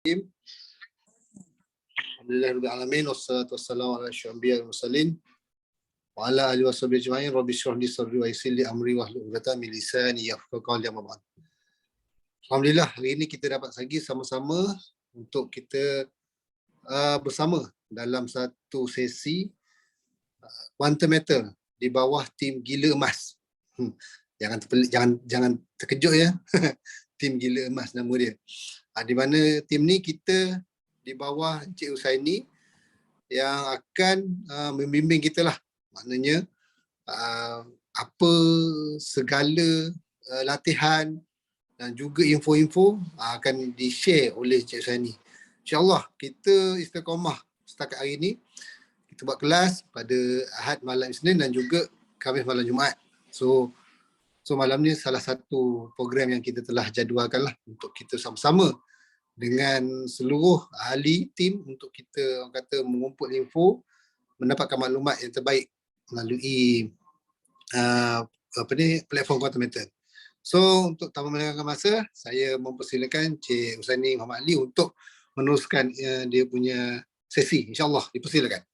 Alhamdulillahirabbil alamin wassalatu wassalamu ala asyrofil anbiya'i wal mursalin wa ala alihi washabihi ajma'in. Rabbi shrah li sadri wa yassir li amri wahlul 'uqdatam min lisani yafqahu qawli. Amma ba'd. Alhamdulillah, hari ini kita dapat lagi sama-sama untuk kita bersama dalam satu sesi quantum matter di bawah tim Gila Emas. Jangan terkejut ya. Tim Gila Emas nama dia. Di mana tim ni kita di bawah Encik Husaini yang akan membimbing kita lah. Maknanya apa segala latihan dan juga info-info akan di-share oleh Encik Husaini. InsyaAllah kita istiqamah setakat hari ini. Kita buat kelas pada Ahad malam Isnin dan juga Khamis malam Jumaat. So malam ni salah satu program yang kita telah jadualkan lah untuk kita sama-sama dengan seluruh ahli tim untuk kita orang kata mengumpul info, mendapatkan maklumat yang terbaik melalui platform Quantum Matter. So untuk tanpa melengahkan masa, saya mempersilakan Encik Husaini Muhammad Ali untuk meneruskan dia punya sesi. InsyaAllah, dipersilakan.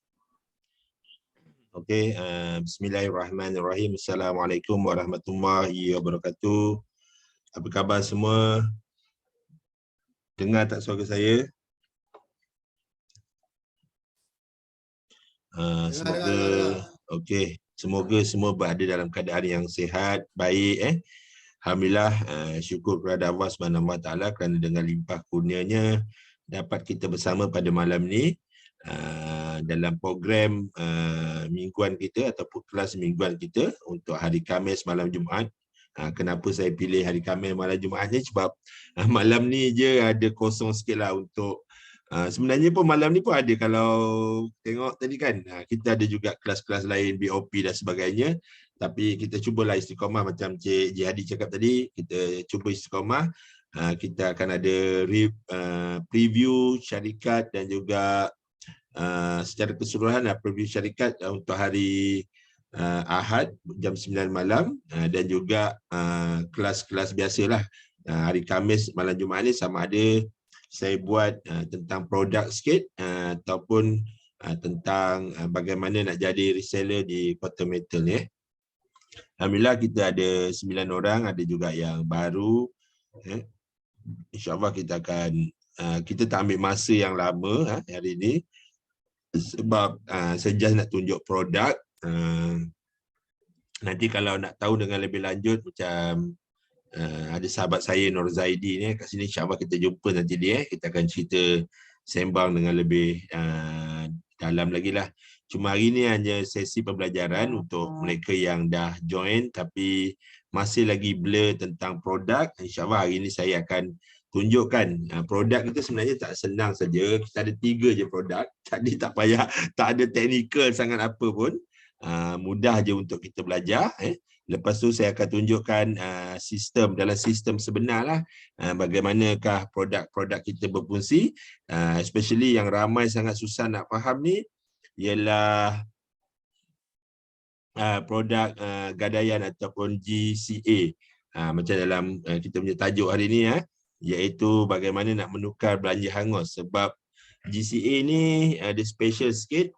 Okey, bismillahirrahmanirrahim. Assalamualaikum warahmatullahi wabarakatuh. Apa khabar semua? Dengar tak suara saya? Semoga semua berada dalam keadaan yang sihat, baik. Alhamdulillah, syukur kepada Allah SWT kerana dengan limpah kurnianya dapat kita bersama pada malam ni dalam program mingguan kita ataupun kelas mingguan kita untuk hari Khamis malam Jumaat. Kenapa saya pilih hari Khamis malam Jumaat ni? Sebab malam ni je ada kosong sikit lah untuk sebenarnya pun malam ni pun ada, kalau tengok tadi kan kita ada juga kelas-kelas lain BOP dan sebagainya, tapi kita cubalah istiqamah macam Cik Jihadi cakap tadi, kita cuba istiqamah. Kita akan ada preview syarikat dan juga secara keseluruhan preview syarikat untuk hari Ahad jam 9 malam dan juga kelas-kelas biasalah hari Khamis malam Jumaat ni sama ada saya buat tentang produk sikit ataupun tentang bagaimana nak jadi reseller di Quantum Matter ni. Alhamdulillah kita ada 9 orang, ada juga yang baru. InsyaAllah kita akan kita tak ambil masa yang lama hari ini sebab saya just nak tunjuk produk. Nanti kalau nak tahu dengan lebih lanjut macam ada sahabat saya Nur Zaidi ni kat sini, insyaAllah kita jumpa nanti dia. Kita akan cerita sembang dengan lebih dalam lagi lah. Cuma hari ni hanya sesi pembelajaran untuk mereka yang dah join tapi masih lagi blur tentang produk. InsyaAllah hari ni saya akan tunjukkan produk kita sebenarnya tak senang saja. Kita ada 3 je produk. Jadi tak payah, tak ada teknikal sangat apa pun. Mudah je untuk kita belajar. Lepas tu saya akan tunjukkan dalam sistem sebenar lah, bagaimanakah produk-produk kita berfungsi. Especially yang ramai sangat susah nak faham ni ialah produk gadaian ataupun GCA. Macam dalam kita punya tajuk hari ni iaitu bagaimana nak menukar belanja hangus. Sebab GCA ni ada special sikit.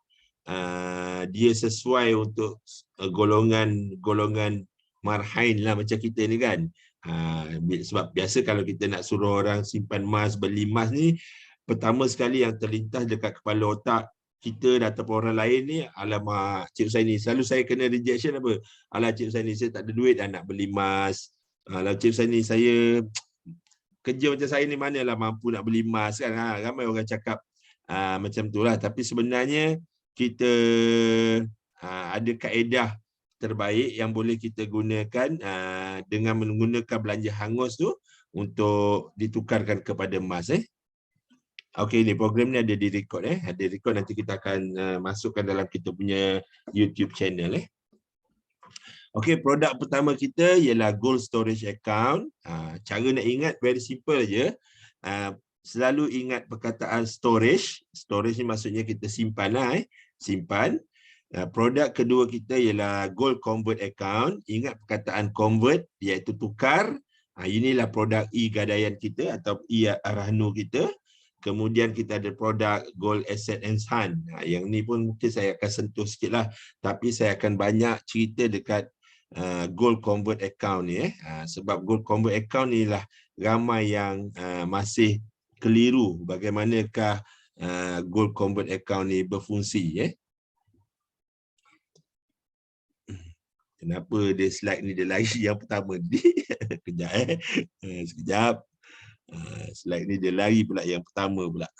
Dia sesuai untuk golongan marhain lah macam kita ni kan. Sebab biasa kalau kita nak suruh orang simpan emas, beli emas ni, pertama sekali yang terlintas dekat kepala otak kita ataupun orang lain ni, alamak Cik Husaini, selalu saya kena rejection apa? Alah Cik Husaini, saya tak ada duit dah nak beli emas. Alah Cik Husaini, saya kerja macam saya ni manalah mampu nak beli emas kan. Ramai orang cakap macam tu lah. Tapi sebenarnya kita ada kaedah terbaik yang boleh kita gunakan dengan menggunakan belanja hangus tu untuk ditukarkan kepada emas. Okey, ni program ni ada di record ada record, nanti kita akan masukkan dalam kita punya YouTube channel Okey, produk pertama kita ialah Gold Storage Account. Cara nak ingat very simple je. Selalu ingat perkataan storage. Storage ni maksudnya kita simpan lah simpan. Produk kedua kita ialah Gold Convert Account. Ingat perkataan convert iaitu tukar. Inilah produk e-gadaian kita atau e-Rahnu kita. Kemudian kita ada produk Gold Asset Enhance. Yang ni pun mungkin saya akan sentuh sikit lah. Tapi saya akan banyak cerita dekat Gold Convert Account ni. Sebab Gold Convert Account ni lah ramai yang masih keliru bagaimanakah Gold Convert Account ni berfungsi. Kenapa dia slide ni dia lari yang pertama ni? Kejap sekejap. Slide ni dia lari pula yang pertama pula.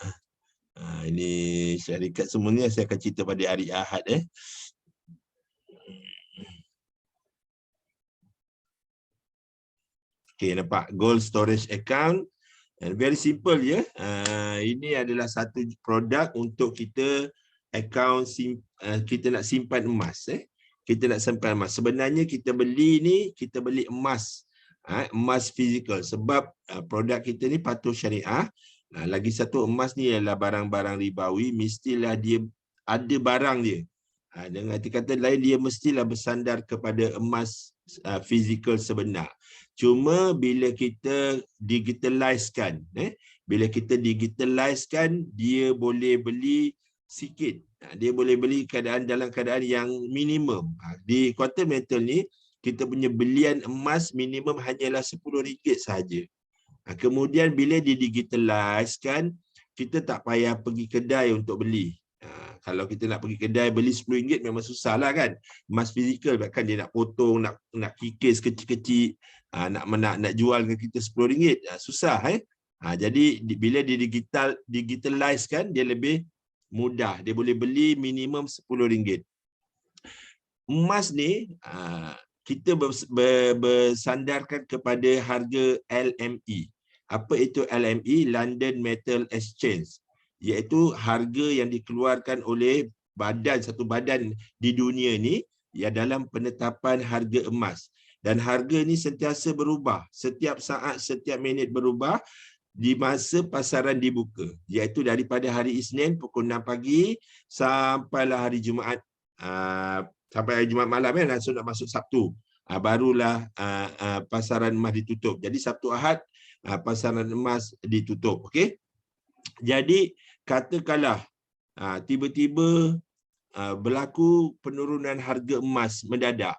Ini syarikat semua ni saya akan cerita pada hari Ahad. Okay, nampak Gold Storage Account. Very simple je. Ini adalah satu produk untuk kita account kita nak simpan emas. Kita nak simpan emas. Sebenarnya kita beli ni, kita beli emas. Emas fizikal. Sebab produk kita ni patuh syariah. Lagi satu, emas ni adalah barang-barang ribawi. Mestilah dia ada barang dia. Dengan kata lain, dia mestilah bersandar kepada emas fizikal sebenar. Cuma bila kita digitalizekan, bila kita digitalizekan, dia boleh beli sikit. Dia boleh beli dalam keadaan yang minimum. Di Quantum Metal ni, kita punya belian emas minimum hanyalah RM10 sahaja. Kemudian bila didigitalizekan, kita tak payah pergi kedai untuk beli. Kalau kita nak pergi kedai beli RM10 memang susah lah kan. Emas fizikal kan dia nak potong, nak kikis kecil-kecil, nak jual dengan kita RM10, susah. Jadi bila digitalizekan, dia lebih mudah. Dia boleh beli minimum RM10. Emas ni kita bersandarkan kepada harga LME. Apa itu LME? London Metal Exchange. Iaitu harga yang dikeluarkan oleh satu badan di dunia ni ya dalam penetapan harga emas. Dan harga ni sentiasa berubah. Setiap saat, setiap minit berubah di masa pasaran dibuka. Iaitu daripada hari Isnin pukul 6 pagi sampailah hari Jumaat. Sampai hari Jumaat malam langsung nak masuk Sabtu. Barulah pasaran emas ditutup. Jadi Sabtu Ahad pasaran emas ditutup. Okey. Jadi katakanlah tiba-tiba berlaku penurunan harga emas mendadak.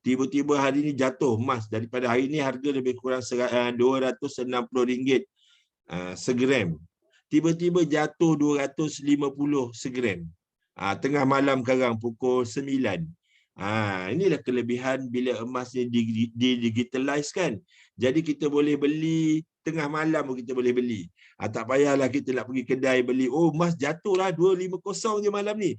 Tiba-tiba hari ini jatuh emas daripada hari ini harga lebih kurang RM260 segram. Tiba-tiba jatuh 250 segram. Tengah malam sekarang pukul 9. Inilah kelebihan bila emas ni digitalizekan. Jadi kita boleh beli tengah malam pun kita boleh beli. Tak payahlah kita nak pergi kedai beli. Oh, emas jatuhlah 250 je malam ni.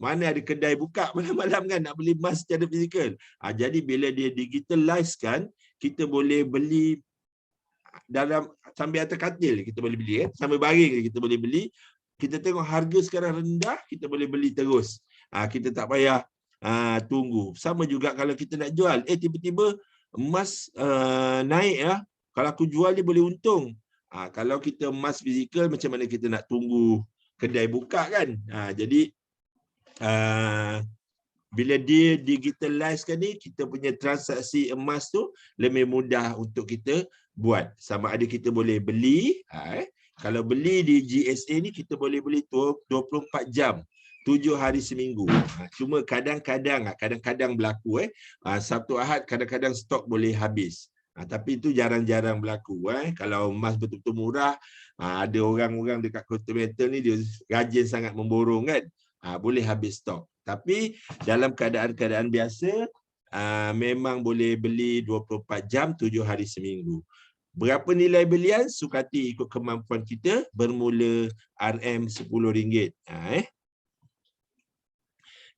Mana ada kedai buka malam-malam kan nak beli emas secara fizikal. Jadi bila dia digitalizekan, kita boleh beli dalam sambil atas katil kita boleh beli. Sambil baring kita boleh beli. Kita tengok harga sekarang rendah, kita boleh beli terus. Kita tak payah tunggu. Sama juga kalau kita nak jual. Tiba-tiba emas naik ya. Kalau aku jual dia boleh untung. Kalau kita emas fizikal macam mana kita nak tunggu kedai buka kan. Jadi bila dia digitalizekan ni, kita punya transaksi emas tu lebih mudah untuk kita buat. Sama ada kita boleh beli. Kalau beli di GSA ni kita boleh beli 24 jam. 7 hari seminggu. Cuma kadang-kadang berlaku Sabtu Ahad kadang-kadang stok boleh habis. Tapi itu jarang-jarang berlaku. Kalau emas betul-betul murah, ada orang-orang dekat Quantum Metal ni dia rajin sangat memborong kan. Boleh habis stok. Tapi dalam keadaan-keadaan biasa memang boleh beli 24 jam 7 hari seminggu. Berapa nilai belian? Sukati ikut kemampuan kita, bermula RM10.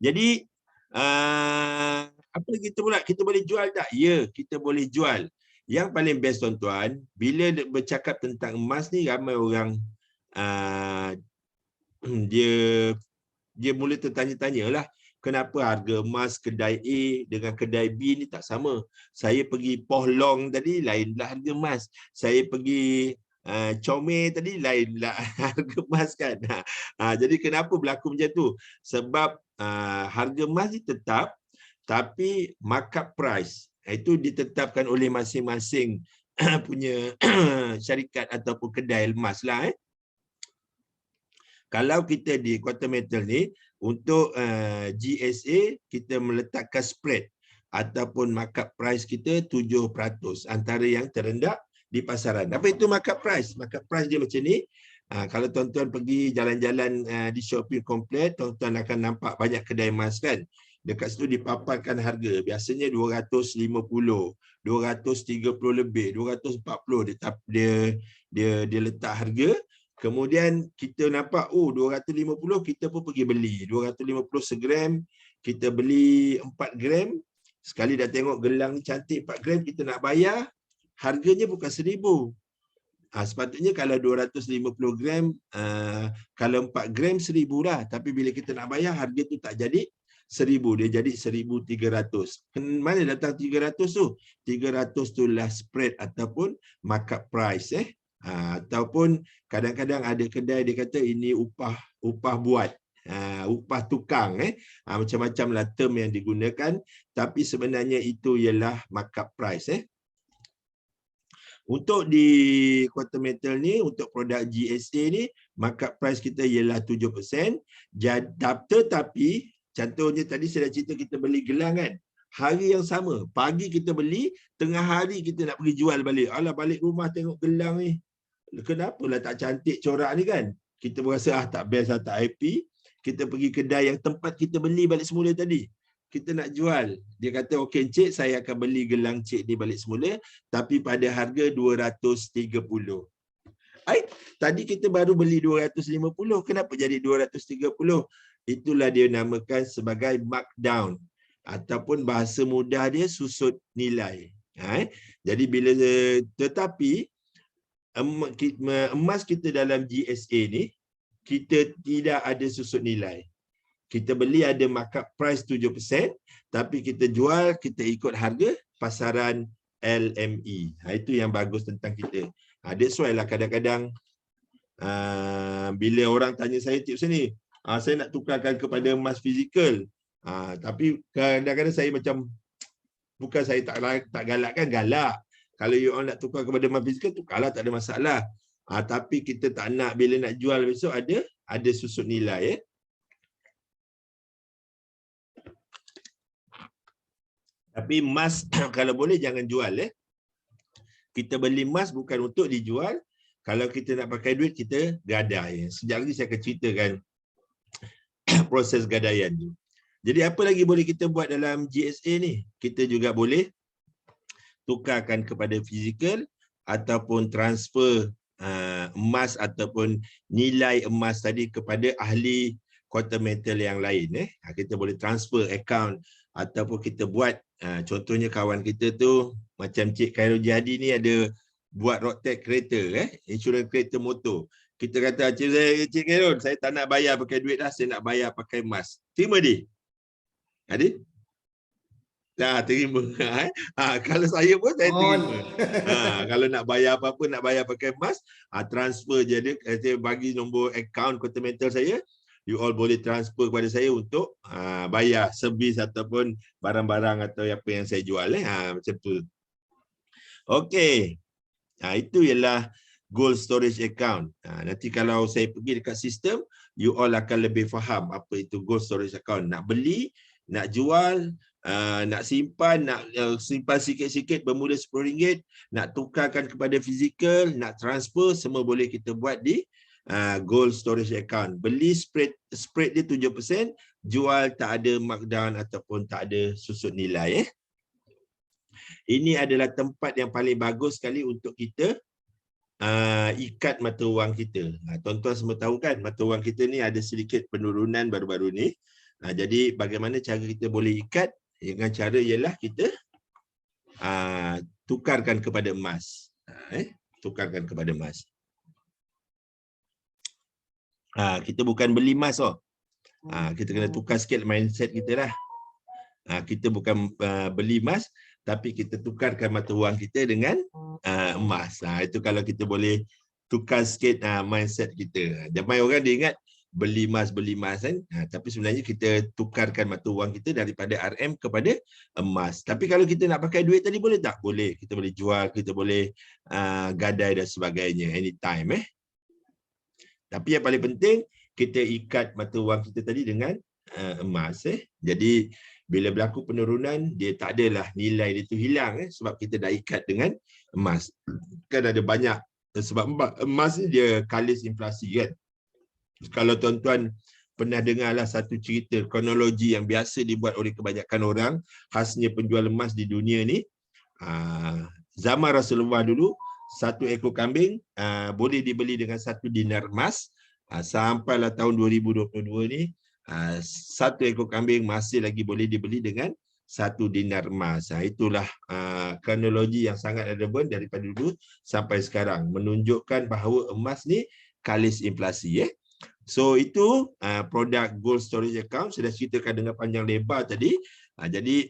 Jadi apa kita pula? Kita boleh jual tak? Ya, kita boleh jual. Yang paling best tuan-tuan, bila bercakap tentang emas ni, ramai orang dia mula tertanya-tanya lah, kenapa harga emas kedai A dengan kedai B ni tak sama? Saya pergi Poh Long tadi, lainlah harga emas. Saya pergi Comel tadi, lainlah harga emas kan. Jadi kenapa berlaku macam tu? Sebab harga emas ni tetap, tapi markup price itu ditetapkan oleh masing-masing punya syarikat ataupun kedai emas lah. Kalau kita di quarter metal ni, untuk GSA, kita meletakkan spread ataupun markup price kita 7%, antara yang terendah di pasaran. Apa itu markup price? Markup price dia macam ni. Kalau tuan-tuan pergi jalan-jalan di shopping complex, tuan-tuan akan nampak banyak kedai emas kan. Dekat situ dipaparkan harga. Biasanya 250, 230 lebih, 240 dia letak harga. Kemudian kita nampak, oh 250, kita pun pergi beli. 250 segram, kita beli 4 gram. Sekali dah tengok gelang ni cantik 4 gram, kita nak bayar, harganya bukan 1,000. Sepatutnya kalau 250 gram, kalau 4 gram 1,000 lah. Tapi bila kita nak bayar, harga tu tak jadi 1,000, dia jadi 1,300. Mana datang 300 tu? 300 tu lah spread ataupun markup price. Ataupun kadang-kadang ada kedai dia kata ini upah buat, upah tukang. Macam-macam lah term yang digunakan, tapi sebenarnya itu ialah markup price. Untuk di quarter metal ni, untuk produk GSA ni, markup price kita ialah 7%. Tetapi contohnya tadi saya dah cerita, kita beli gelang kan, hari yang sama, pagi kita beli, tengah hari kita nak pergi jual balik. Alah, balik rumah tengok gelang ni, kenapalah tak cantik corak ni kan. Kita berasa tak best lah, tak happy. Kita pergi kedai yang tempat kita beli balik semula tadi, kita nak jual. Dia kata, okey encik, saya akan beli gelang cik ni balik semula, tapi pada harga 230. Tadi kita baru beli 250, kenapa jadi 230? Itulah dia namakan sebagai markdown, ataupun bahasa mudah dia susut nilai. Jadi bila, tetapi emas kita dalam GSA ni, kita tidak ada susut nilai. Kita beli ada markup price 7%, tapi kita jual, kita ikut harga pasaran LME. Itu yang bagus tentang kita. That's why lah kadang-kadang bila orang tanya saya tips ni, saya nak tukarkan kepada emas fizikal. Tapi kadang-kadang saya macam, bukan saya tak galakkan, galak. Kalau you all nak tukar kepada emas fizikal, tukarlah, tak ada masalah. Tapi kita tak nak bila nak jual besok ada susut nilai. Tapi emas kalau boleh jangan jual. Kita beli emas bukan untuk dijual. Kalau kita nak pakai duit, kita gadai. Sekejap lagi saya akan ceritakan proses gadaian tu. Jadi apa lagi boleh kita buat dalam GSA ni? Kita juga boleh tukarkan kepada fizikal ataupun transfer emas ataupun nilai emas tadi kepada ahli quarter metal yang lain. Kita boleh transfer account ataupun kita buat, contohnya kawan kita tu macam Cik Khairul Jadi ni ada buat road tax kereta, insurans kereta motor. Kita kata, Cik Khairul, saya tak nak bayar pakai duit dah, saya nak bayar pakai emas. Terima dia? Ada? Tak terima. Kalau saya pun saya terima. Kalau nak bayar apa-apa, nak bayar pakai emas, transfer je dia. Saya bagi nombor akaun quarter metal saya. You all boleh transfer kepada saya untuk bayar servis ataupun barang-barang atau apa yang saya jual. Macam tu. Okey. Itu ialah gold storage account. Nanti kalau saya pergi dekat sistem, you all akan lebih faham apa itu gold storage account. Nak beli, nak jual, nak simpan, nak simpan sikit-sikit bermula RM10, nak tukarkan kepada fizikal, nak transfer, semua boleh kita buat di gold storage account. Beli spread dia 7%, jual tak ada markdown ataupun tak ada susut nilai. Ini adalah tempat yang paling bagus sekali untuk kita ikat mata wang kita. Tuan-tuan semua tahu kan, mata wang kita ni ada sedikit penurunan baru-baru ni. Jadi bagaimana cara kita boleh ikat? Dengan cara ialah kita tukarkan kepada emas. Tukarkan kepada emas. Kita bukan beli emas. Kita kena tukar sikit mindset kita lah. Kita bukan beli emas, tapi kita tukarkan mata wang kita dengan emas. Itu kalau kita boleh tukar sikit mindset kita. Ramai orang dia ingat beli emas kan, tapi sebenarnya kita tukarkan mata wang kita daripada RM kepada emas. Tapi kalau kita nak pakai duit tadi boleh tak? Boleh. Kita boleh jual, kita boleh gadai dan sebagainya anytime. Tapi yang paling penting, kita ikat mata wang kita tadi dengan emas. Jadi bila berlaku penurunan, dia tak adalah nilai dia tu hilang sebab kita dah ikat dengan emas. Kan ada banyak sebab emas ni dia kalis inflasi kan. Kalau tuan-tuan pernah dengarlah satu cerita kronologi yang biasa dibuat oleh kebanyakan orang, khasnya penjual emas di dunia ni, zaman Rasulullah dulu, satu ekor kambing boleh dibeli dengan 1 dinar emas. Sampailah tahun 2022 ni, satu ekor kambing masih lagi boleh dibeli dengan 1 dinar emas. Itulah kronologi yang sangat relevan daripada dulu sampai sekarang, menunjukkan bahawa emas ni kalis inflasi. So itu produk gold storage account, sudah ceritakan dengan panjang lebar tadi. Jadi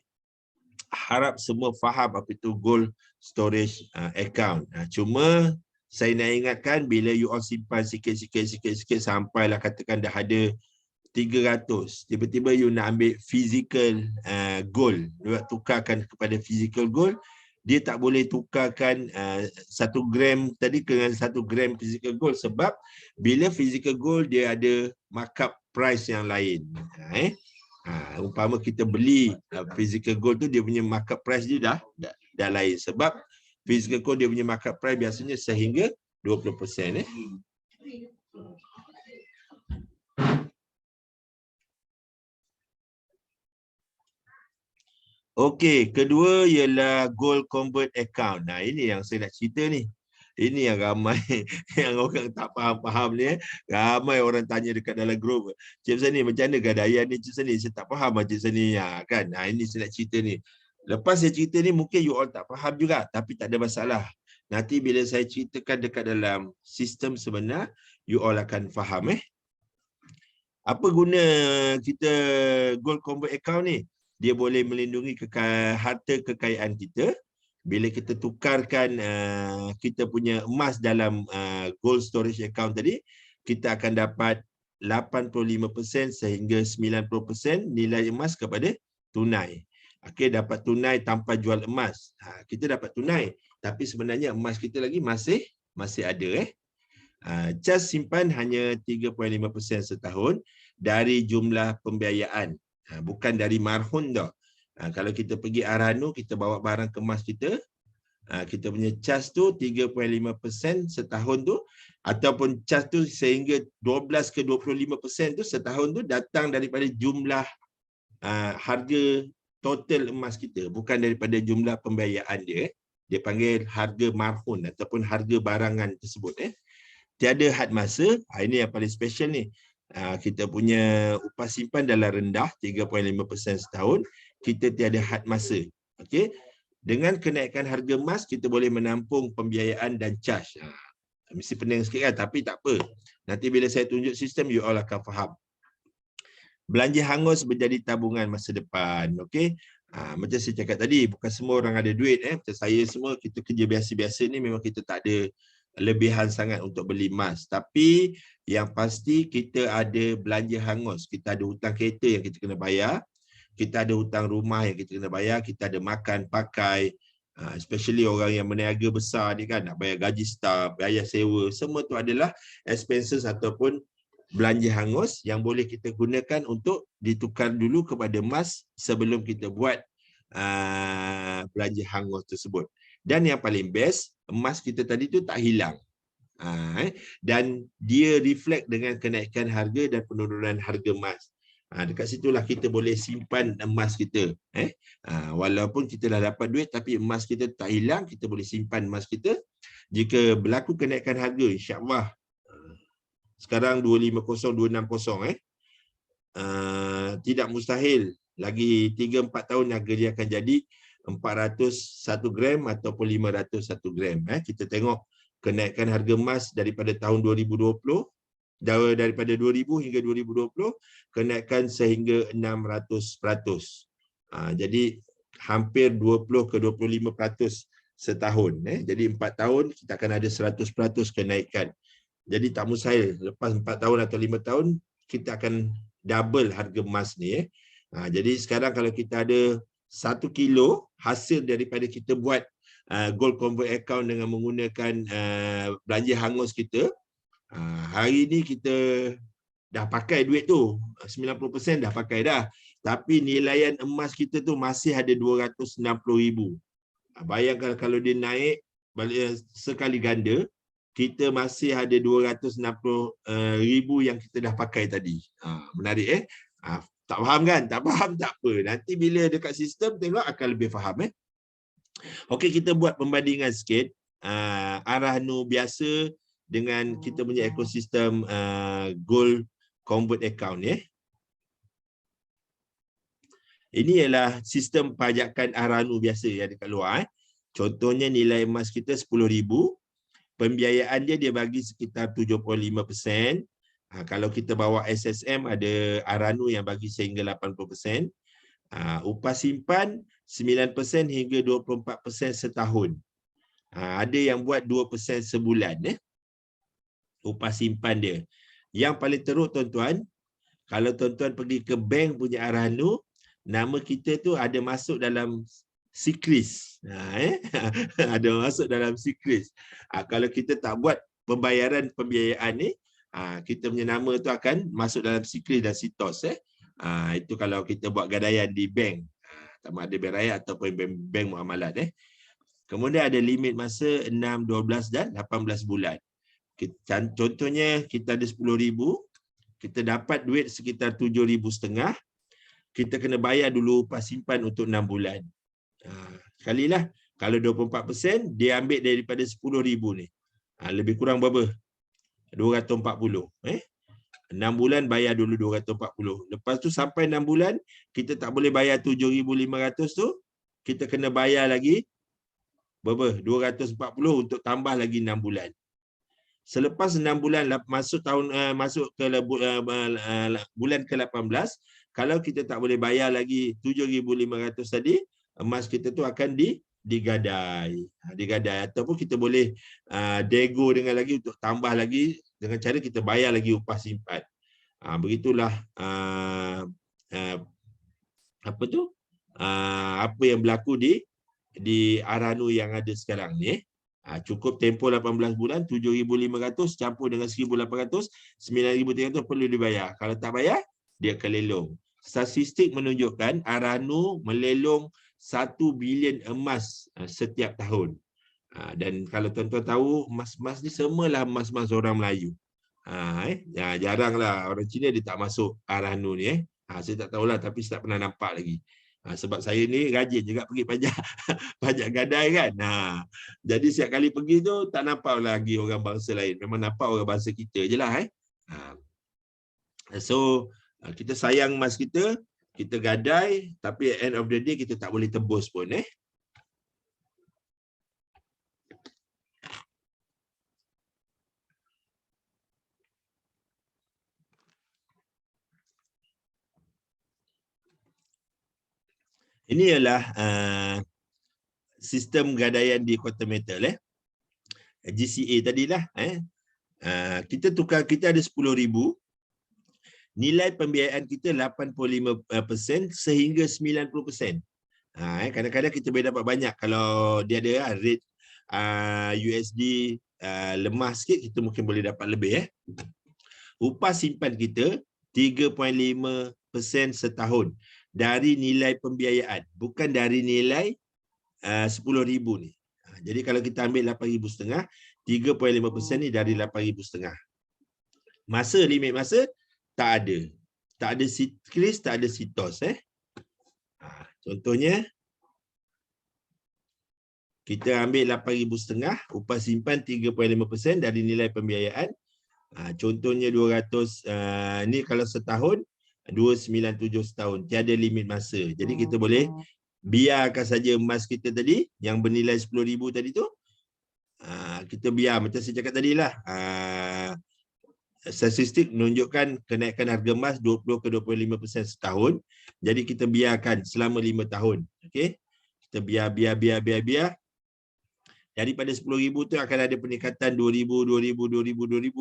harap semua faham apa itu gold storage account. Cuma saya nak ingatkan, bila you all simpan sikit-sikit sampailah katakan dah ada 300, tiba-tiba you nak ambil physical gold, you nak tukarkan kepada physical gold, dia tak boleh tukarkan 1 gram tadi dengan 1 gram physical gold, sebab bila physical gold dia ada markup price yang lain. Umpama kita beli physical gold tu, dia punya markup price dia dah lain, sebab physical gold dia punya markup price biasanya sehingga 20%. Okey, kedua ialah gold convert account. Ini yang saya nak cerita ni. Ini yang ramai yang orang tak faham ni. Ramai orang tanya dekat dalam grup, Cik Sani macam mana gadaian ni Cik Sani? Saya tak faham Cik Sani kan. Ini saya nak cerita ni. Lepas saya cerita ni mungkin you all tak faham juga, tapi tak ada masalah. Nanti bila saya ceritakan dekat dalam sistem sebenar, you all akan faham. Apa guna kita gold convert account ni? Dia boleh melindungi harta kekayaan kita. Bila kita tukarkan kita punya emas dalam gold storage account tadi, kita akan dapat 85% sehingga 90% nilai emas kepada tunai. Okey, dapat tunai tanpa jual emas. Kita dapat tunai, tapi sebenarnya emas kita lagi masih ada. Cas simpan hanya 3.5% setahun dari jumlah pembiayaan. Bukan dari marhun dah. Kalau kita pergi Arano, kita bawa barang kemas kita, kita punya cas tu 3.5% setahun tu, ataupun cas tu sehingga 12 ke 25% tu setahun tu datang daripada jumlah harga total emas kita, bukan daripada jumlah pembiayaan dia. Dia panggil harga marhun ataupun harga barangan tersebut. Tiada had masa. Ini yang paling special ni. Kita punya upah simpan dalam rendah 3.5% setahun, kita tiada had masa. Okey, dengan kenaikan harga emas kita boleh menampung pembiayaan dan cas. Mesti pening sikit kan, tapi tak apa. Nanti bila saya tunjuk sistem, you all akan faham. Belanja hangus menjadi tabungan masa depan. Okey, macam saya cakap tadi, bukan semua orang ada duit. Macam saya semua, kita kerja biasa-biasa ni memang kita tak ada lebihan sangat untuk beli emas. Tapi yang pasti kita ada belanja hangus. Kita ada hutang kereta yang kita kena bayar. Kita ada hutang rumah yang kita kena bayar. Kita ada makan, pakai. Especially orang yang berniaga besar ni kan, nak bayar gaji staff, bayar sewa. Semua tu adalah expenses ataupun belanja hangus yang boleh kita gunakan untuk ditukar dulu kepada emas sebelum kita buat belanja hangus tersebut. Dan yang paling best, emas kita tadi tu tak hilang. Dan dia reflect dengan kenaikan harga dan penurunan harga emas. Dekat situlah kita boleh simpan emas kita. Walaupun kita dah dapat duit, tapi emas kita tak hilang, kita boleh simpan emas kita. Jika berlaku kenaikan harga, insya-Allah sekarang 250, 260, tidak mustahil. Lagi 3-4 tahun harga dia akan jadi 401 gram ataupun 501 gram. Kita tengok kenaikan harga emas daripada tahun 2020, daripada 2000 hingga 2020, kenaikan sehingga 600%. Jadi hampir 20 ke 25% setahun. Jadi 4 tahun kita akan ada 100% kenaikan. Jadi tak mustahil lepas 4 tahun atau 5 tahun kita akan double harga emas ni. Jadi sekarang kalau kita ada 1 kilo hasil daripada kita buat gold convert account dengan menggunakan belanja hangus kita, hari ni kita dah pakai duit tu, 90% dah pakai dah. Tapi nilaian emas kita tu masih ada 260,000. Bayangkan kalau dia naik balik sekali ganda, kita masih ada 260,000 yang kita dah pakai tadi. Menarik tak faham kan? Tak faham tak apa. Nanti bila dekat sistem tengok akan lebih faham. Okey, kita buat pembandingan sikit. Arahnu biasa dengan kita punya ekosistem gold convert account Ini ialah sistem pajakan Arahnu biasa yang dekat luar. Contohnya nilai emas kita 10,000. Pembiayaan dia bagi sekitar 75%. Kalau kita bawa SSM ada Arahnu yang bagi sehingga 80%. Upah simpan 9% hingga 24% setahun. Ada yang buat 2% sebulan. Upah simpan dia. Yang paling teruk tuan-tuan, kalau tuan-tuan pergi ke bank punya Arahnu, nama kita tu ada masuk dalam sikris. Ada masuk dalam sikris. Kalau kita tak buat pembiayaan ni, kita punya nama tu akan masuk dalam sikris dan sitos. Itu kalau kita buat gadaian di bank. Sama ada bank raya ataupun bank muamalat. Kemudian ada limit masa 6, 12 dan 18 bulan. Contohnya kita ada 10,000, kita dapat duit sekitar 7,500. Kita kena bayar dulu upah simpan untuk 6 bulan. Sekalilah, kalau 24%, dia ambil daripada 10,000 ni. Lebih kurang berapa? 240. 6 bulan bayar dulu 240. Lepas tu sampai 6 bulan, kita tak boleh bayar 7,500 tu. Kita kena bayar lagi berapa? 240 untuk tambah lagi 6 bulan. Selepas 6 bulan masuk ke bulan ke-18, kalau kita tak boleh bayar lagi 7,500 tadi, emas kita tu akan digadai. Ataupun kita boleh dego dengan lagi untuk tambah lagi dengan cara kita bayar lagi upah simpan. Begitulah apa yang berlaku di Arahnu yang ada sekarang ni. Cukup tempoh 18 bulan, 7,500 campur dengan 1,800, 9,300 perlu dibayar. Kalau tak bayar, dia akan lelong. Statistik menunjukkan Arahnu melelong 1 bilion emas setiap tahun. Dan kalau tuan-tuan tahu, emas-emas ni semualah emas-emas orang Melayu. Jaranglah orang Cina dia tak masuk Arahnu ni. Saya tak tahulah, tapi saya tak pernah nampak lagi. Sebab saya ni rajin juga pergi pajak gadai kan. Jadi setiap kali pergi tu tak nampak lagi orang bangsa lain. Memang nampak orang bangsa kita je lah. So kita sayang emas kita gadai, tapi at end of the day kita tak boleh tebus pun. Ini ialah sistem gadaian di Quantum Metal GCA tadilah. Kita tukar, kita ada 10,000. Nilai pembiayaan kita 85% sehingga 90%. Kadang-kadang kita boleh dapat banyak. Kalau dia ada rate USD lemah sikit, kita mungkin boleh dapat lebih. Upah simpan kita 3.5% setahun dari nilai pembiayaan, bukan dari nilai 10,000 ni. Jadi kalau kita ambil 8,500, 3.5% ni dari 8,500. Limit masa tak ada. Tak ada sikris, tak ada sitos. Contohnya, kita ambil 8,500, upah simpan 3.5% dari nilai pembiayaan. Contohnya 200, ni kalau setahun, 297 setahun, tiada limit masa. Jadi kita boleh biarkan saja emas kita tadi yang bernilai 10,000 tadi tu. Kita biar macam saya cakap tadi lah. Statistik menunjukkan kenaikan harga emas 20 ke 25% setahun. Jadi kita biarkan selama 5 tahun. Okey. Kita biar. Daripada 10,000 tu akan ada peningkatan 2,000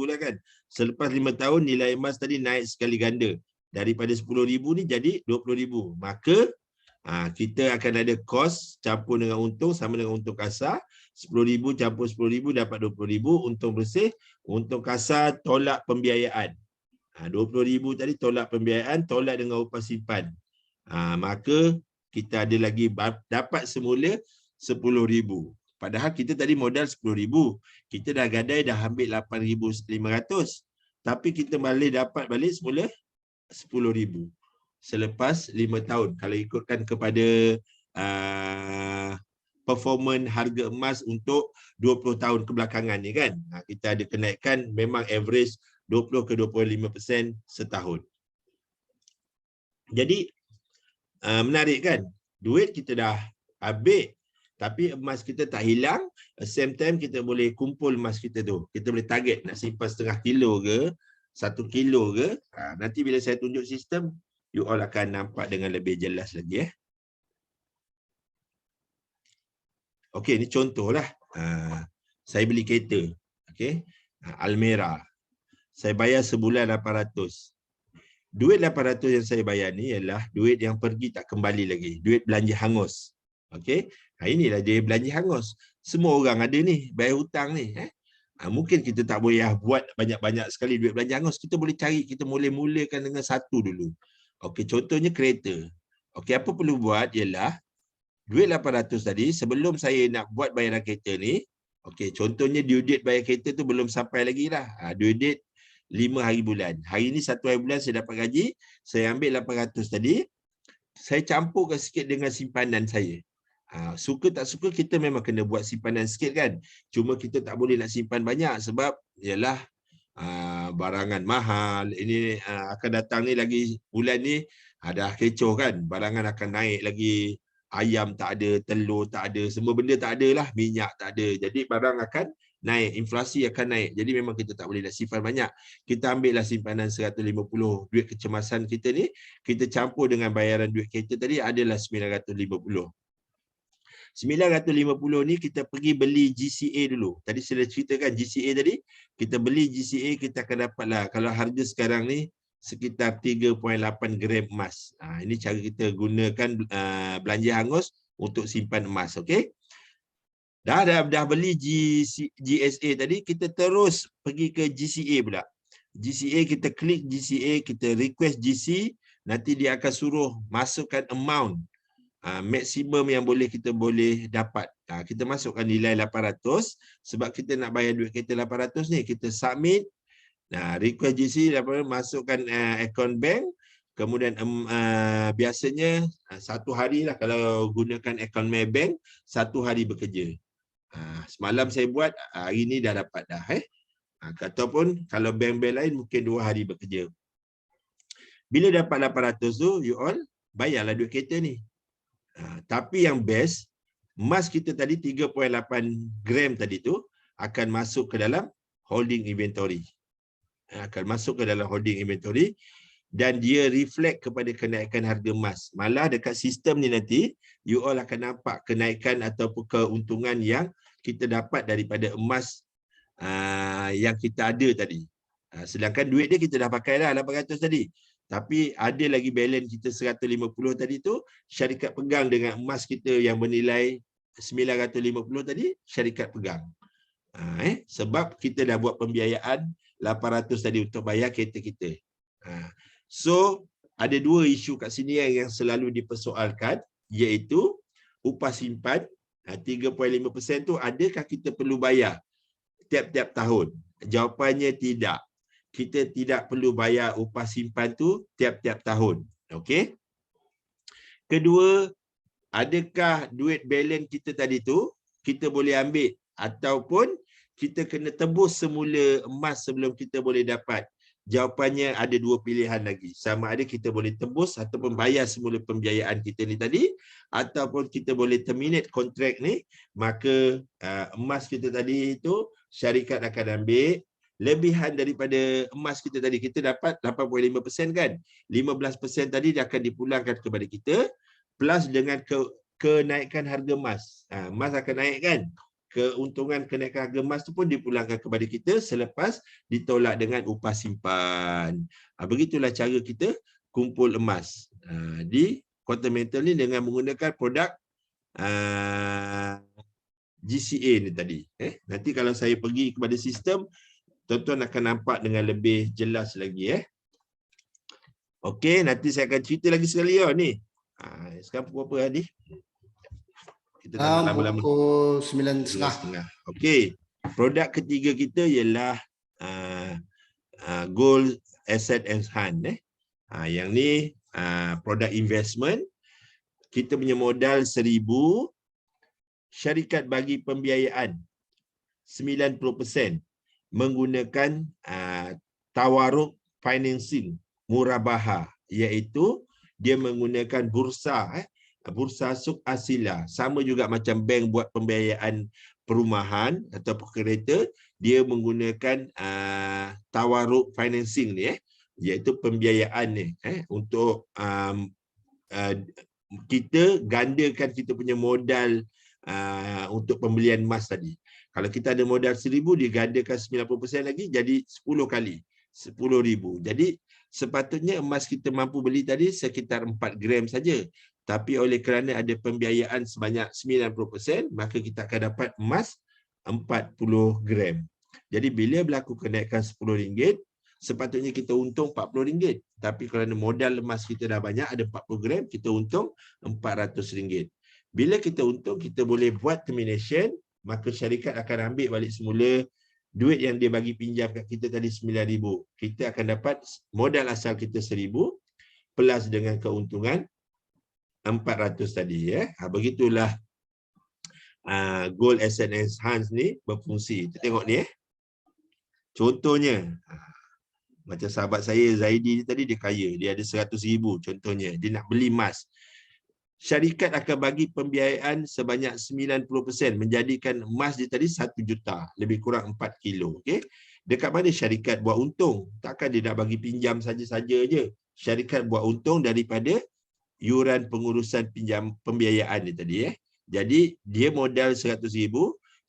lah kan. Selepas 5 tahun nilai emas tadi naik sekali ganda. Daripada 10,000 ni jadi 20,000. Maka kita akan ada kos campur dengan untung sama dengan untung kasar. 10,000 campur 10,000 dapat 20,000. Untung bersih. Untung kasar tolak pembiayaan. 20,000 tadi tolak pembiayaan, tolak dengan upah simpan. Maka kita ada lagi dapat semula 10,000. Padahal kita tadi modal 10,000. Kita dah gadai dah ambil 8,500. Tapi kita dapat balik semula 10,000 selepas 5 tahun. Kalau ikutkan kepada performance harga emas untuk 20 tahun kebelakangan ni kan. Kita ada kenaikan memang average 20 ke 25% setahun. Jadi menarik kan? Duit kita dah ambil tapi emas kita tak hilang. At the same time kita boleh kumpul emas kita tu. Kita boleh target nak simpan setengah kilo ke 1 kilo ke. Nanti bila saya tunjuk sistem, you all akan nampak dengan lebih jelas lagi. Okey, ni contohlah. Saya beli kereta. Okey. Almera. Saya bayar sebulan 800. Duit 800 yang saya bayar ni ialah duit yang pergi tak kembali lagi. Duit belanja hangus. Okey. Inilah dia belanja hangus. Semua orang ada ni, bayar hutang ni. Mungkin kita tak boleh buat banyak-banyak sekali duit belanja hangus. Kita boleh cari, kita mulakan dengan satu dulu. Okey, contohnya kereta. Okey, apa perlu buat ialah duit 800 tadi, sebelum saya nak buat bayaran kereta ni, okey, contohnya due date bayar kereta tu belum sampai lagi lah. Due date 5 hari bulan. Hari ni 1 hari bulan saya dapat gaji, saya ambil 800 tadi, saya campurkan sikit dengan simpanan saya. Suka tak suka kita memang kena buat simpanan sikit kan. Cuma kita tak boleh nak simpan banyak sebab ialah barangan mahal. Ini akan datang ni lagi bulan ni dah kecoh kan. Barangan akan naik lagi. Ayam tak ada, telur tak ada, semua benda tak ada lah, minyak tak ada. Jadi barang akan naik, inflasi akan naik. Jadi memang kita tak boleh nak simpan banyak. Kita ambil lah simpanan 150. Duit kecemasan kita ni, kita campur dengan bayaran duit kereta tadi adalah 950. 950 ni kita pergi beli GCA dulu. Tadi saya dah ceritakan GCA tadi. Kita beli GCA, kita akan dapat lah. Kalau harga sekarang ni sekitar 3.8 gram emas. Ini cara kita gunakan belanja hangus untuk simpan emas. Okey. Dah beli GSA tadi, kita terus pergi ke GCA pula. GCA, kita klik GCA, kita request GC, nanti dia akan suruh masukkan amount maksimum yang kita boleh dapat. Kita masukkan nilai 800 sebab kita nak bayar duit kereta 800 ni. Kita submit, request GC, masukkan akaun bank. Kemudian biasanya 1 hari lah kalau gunakan akaun Maybank, 1 hari bekerja. Semalam saya buat, hari ni dah dapat dah. Ataupun kalau bank-bank lain mungkin 2 hari bekerja. Bila dapat 800 tu, you all bayarlah duit kereta ni. Tapi yang best, emas kita tadi 3.8 gram tadi tu akan masuk ke dalam holding inventory. Akan masuk ke dalam holding inventory dan dia reflect kepada kenaikan harga emas. Malah dekat sistem ni nanti, you all akan nampak kenaikan ataupun keuntungan yang kita dapat daripada emas yang kita ada tadi. Sedangkan duit dia kita dah pakai dah 800 tadi. Tapi ada lagi balance kita 150 tadi tu, syarikat pegang dengan emas kita yang bernilai 950 tadi, syarikat pegang. Sebab kita dah buat pembiayaan 800 tadi untuk bayar kereta kita. So, ada 2 isu kat sini yang selalu dipersoalkan, iaitu upah simpan 3.5% tu adakah kita perlu bayar tiap-tiap tahun? Jawapannya tidak. Kita tidak perlu bayar upah simpan tu tiap-tiap tahun. Okey. Kedua, adakah duit balance kita tadi tu kita boleh ambil ataupun kita kena tebus semula emas sebelum kita boleh dapat? Jawapannya ada 2 pilihan lagi. Sama ada kita boleh tebus ataupun bayar semula pembiayaan kita ni tadi, ataupun kita boleh terminate kontrak ni, maka emas kita tadi tu syarikat akan ambil lebihan daripada emas kita tadi. Kita dapat 8.5% kan. 15% tadi dia akan dipulangkan kepada kita plus dengan kenaikan harga emas. Emas akan naik kan. Keuntungan kenaikan harga emas tu pun dipulangkan kepada kita selepas ditolak dengan upah simpan. Begitulah cara kita kumpul emas di Quantum Metal ni dengan menggunakan produk GCA ni tadi. Nanti kalau saya pergi kepada sistem, tuan-tuan akan nampak dengan lebih jelas lagi. Okey, nanti saya akan cerita lagi sekali ni. Sekarang pukul apa Hadi? Kita dah nak lama-lama. Pukul 9.30. 9.30. Okey. Produk ketiga kita ialah Gold Asset Enhance. Yang ni produk investment. Kita punya modal 1,000, syarikat bagi pembiayaan 90% menggunakan tawaruk financing murabaha, iaitu dia menggunakan bursa bursa suq asila, sama juga macam bank buat pembiayaan perumahan atau kereta, dia menggunakan tawaruk financing ni iaitu pembiayaan ni untuk kita gandakan kita punya modal untuk pembelian emas tadi. Kalau kita ada modal 1,000, dia gandakan 90% lagi jadi 10 kali 10,000. Jadi sepatutnya emas kita mampu beli tadi sekitar 4 gram saja. Tapi oleh kerana ada pembiayaan sebanyak 90%, maka kita akan dapat emas 40 gram. Jadi bila berlaku kenaikan RM10, sepatutnya kita untung RM40. Tapi kerana modal emas kita dah banyak, ada 40 gram, kita untung RM400. Bila kita untung, kita boleh buat termination, maka syarikat akan ambil balik semula duit yang dia bagi pinjam kat kita tadi 9,000. Kita akan dapat modal asal kita 1,000 plus dengan keuntungan 400 tadi. Begitulah Gold Asset Enhance ni berfungsi. Kita tengok ni. Contohnya, macam sahabat saya Zaidi ni tadi, dia kaya, dia ada 100,000 contohnya, dia nak beli emas. Syarikat akan bagi pembiayaan sebanyak 90%, menjadikan emas dia tadi 1 juta, lebih kurang 4 kilo. Okey. Dekat mana syarikat buat untung? Takkan dia nak bagi pinjam saja-saja je. Syarikat buat untung daripada yuran pengurusan pinjam pembiayaan dia tadi. Jadi dia modal 100,000,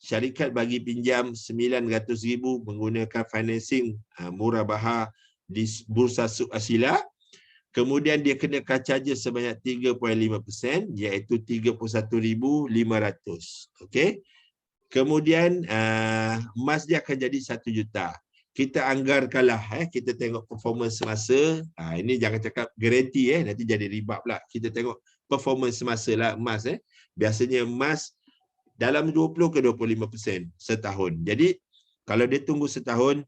syarikat bagi pinjam 900,000 menggunakan financing murabaha di bursa suq asila. Kemudian dia kenakan charges sebanyak 3.5%, iaitu 31,500. Okey. Kemudian emas dia akan jadi 1 juta. Kita anggarkanlah, kita tengok performance semasa. Ini jangan cakap garanti, nanti jadi riba pula. Kita tengok performance semasa lah emas. Biasanya emas dalam 20 ke 25% setahun. Jadi kalau dia tunggu setahun,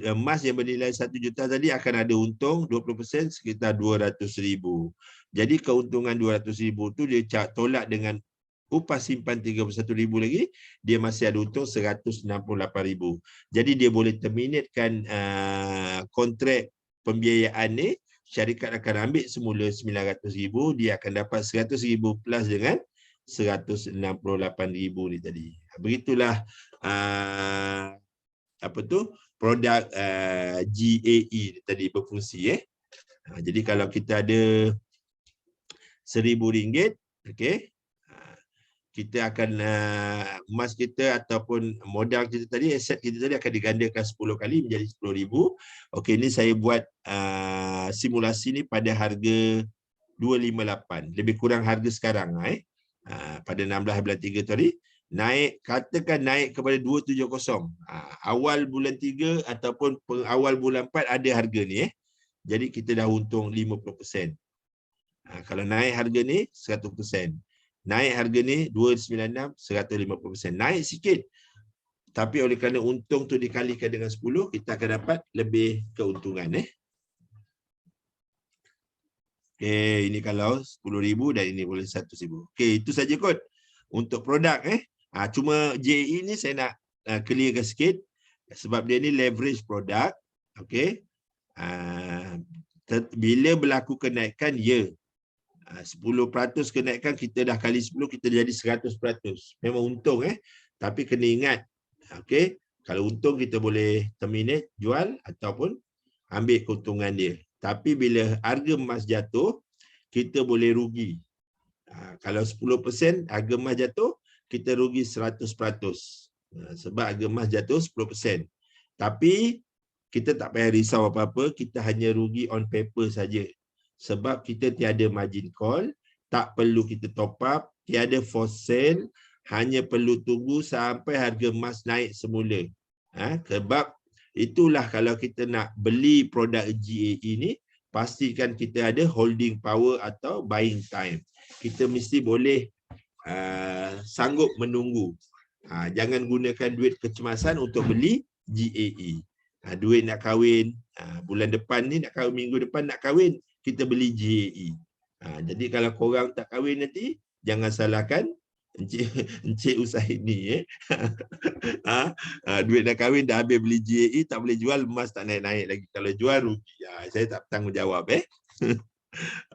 emas yang bernilai 1 juta tadi akan ada untung 20%, sekitar 200,000. Jadi keuntungan 200,000 tu dia tolak dengan upah simpan 31,000 lagi, dia masih ada untung 168,000. Jadi dia boleh terminatekan kontrak pembiayaan ni. Syarikat akan ambil semula 900,000, dia akan dapat 100,000 plus dengan 168,000 ni tadi. Begitulah produk GAE tadi berfungsi. Jadi kalau kita ada RM1,000, okey, kita akan emas kita ataupun modal kita tadi, aset kita tadi akan digandakan 10 kali menjadi 10,000. Okey, ini saya buat simulasi ni pada harga 258, lebih kurang harga sekarang pada 16 bulan 3 tadi. Naik, katakan naik kepada 270. Awal bulan 3 ataupun awal bulan 4 ada harga ni. Jadi kita dah untung 50%. Kalau naik harga ni 100%. Naik harga ni 296, 150%. Naik sikit. Tapi oleh kerana untung tu dikalikan dengan 10, kita akan dapat lebih keuntungan. Okay, ini kalau 10,000 dan ini boleh 100,000. Okay, itu saja kot untuk produk. Cuma JE ni saya nak clearkan sikit sebab dia ni leverage produk. Okey. Bila berlaku kenaikan, 10% kenaikan, kita dah kali 10, kita jadi 100%. Memang untung tapi kena ingat, okey, kalau untung kita boleh terminate, jual ataupun ambil keuntungan dia. Tapi bila harga emas jatuh, kita boleh rugi. Kalau 10% harga emas jatuh, kita rugi 100%. Sebab harga emas jatuh 10%. Tapi kita tak payah risau apa-apa, kita hanya rugi on paper saja. Sebab kita tiada margin call, tak perlu kita top up, tiada for sale, hanya perlu tunggu sampai harga emas naik semula. Sebab itulah kalau kita nak beli produk GAE ini, pastikan kita ada holding power atau buying time. Kita mesti boleh sanggup menunggu. Jangan gunakan duit kecemasan untuk beli GAE. Duit nak kahwin, bulan depan ni nak kahwin, minggu depan nak kahwin, kita beli GAE. Jadi kalau korang tak kahwin nanti, jangan salahkan Encik Husaini. Duit nak kahwin dah habis beli GAE, tak boleh jual, emas tak naik-naik lagi. Kalau jual rugi. Saya tak bertanggungjawab.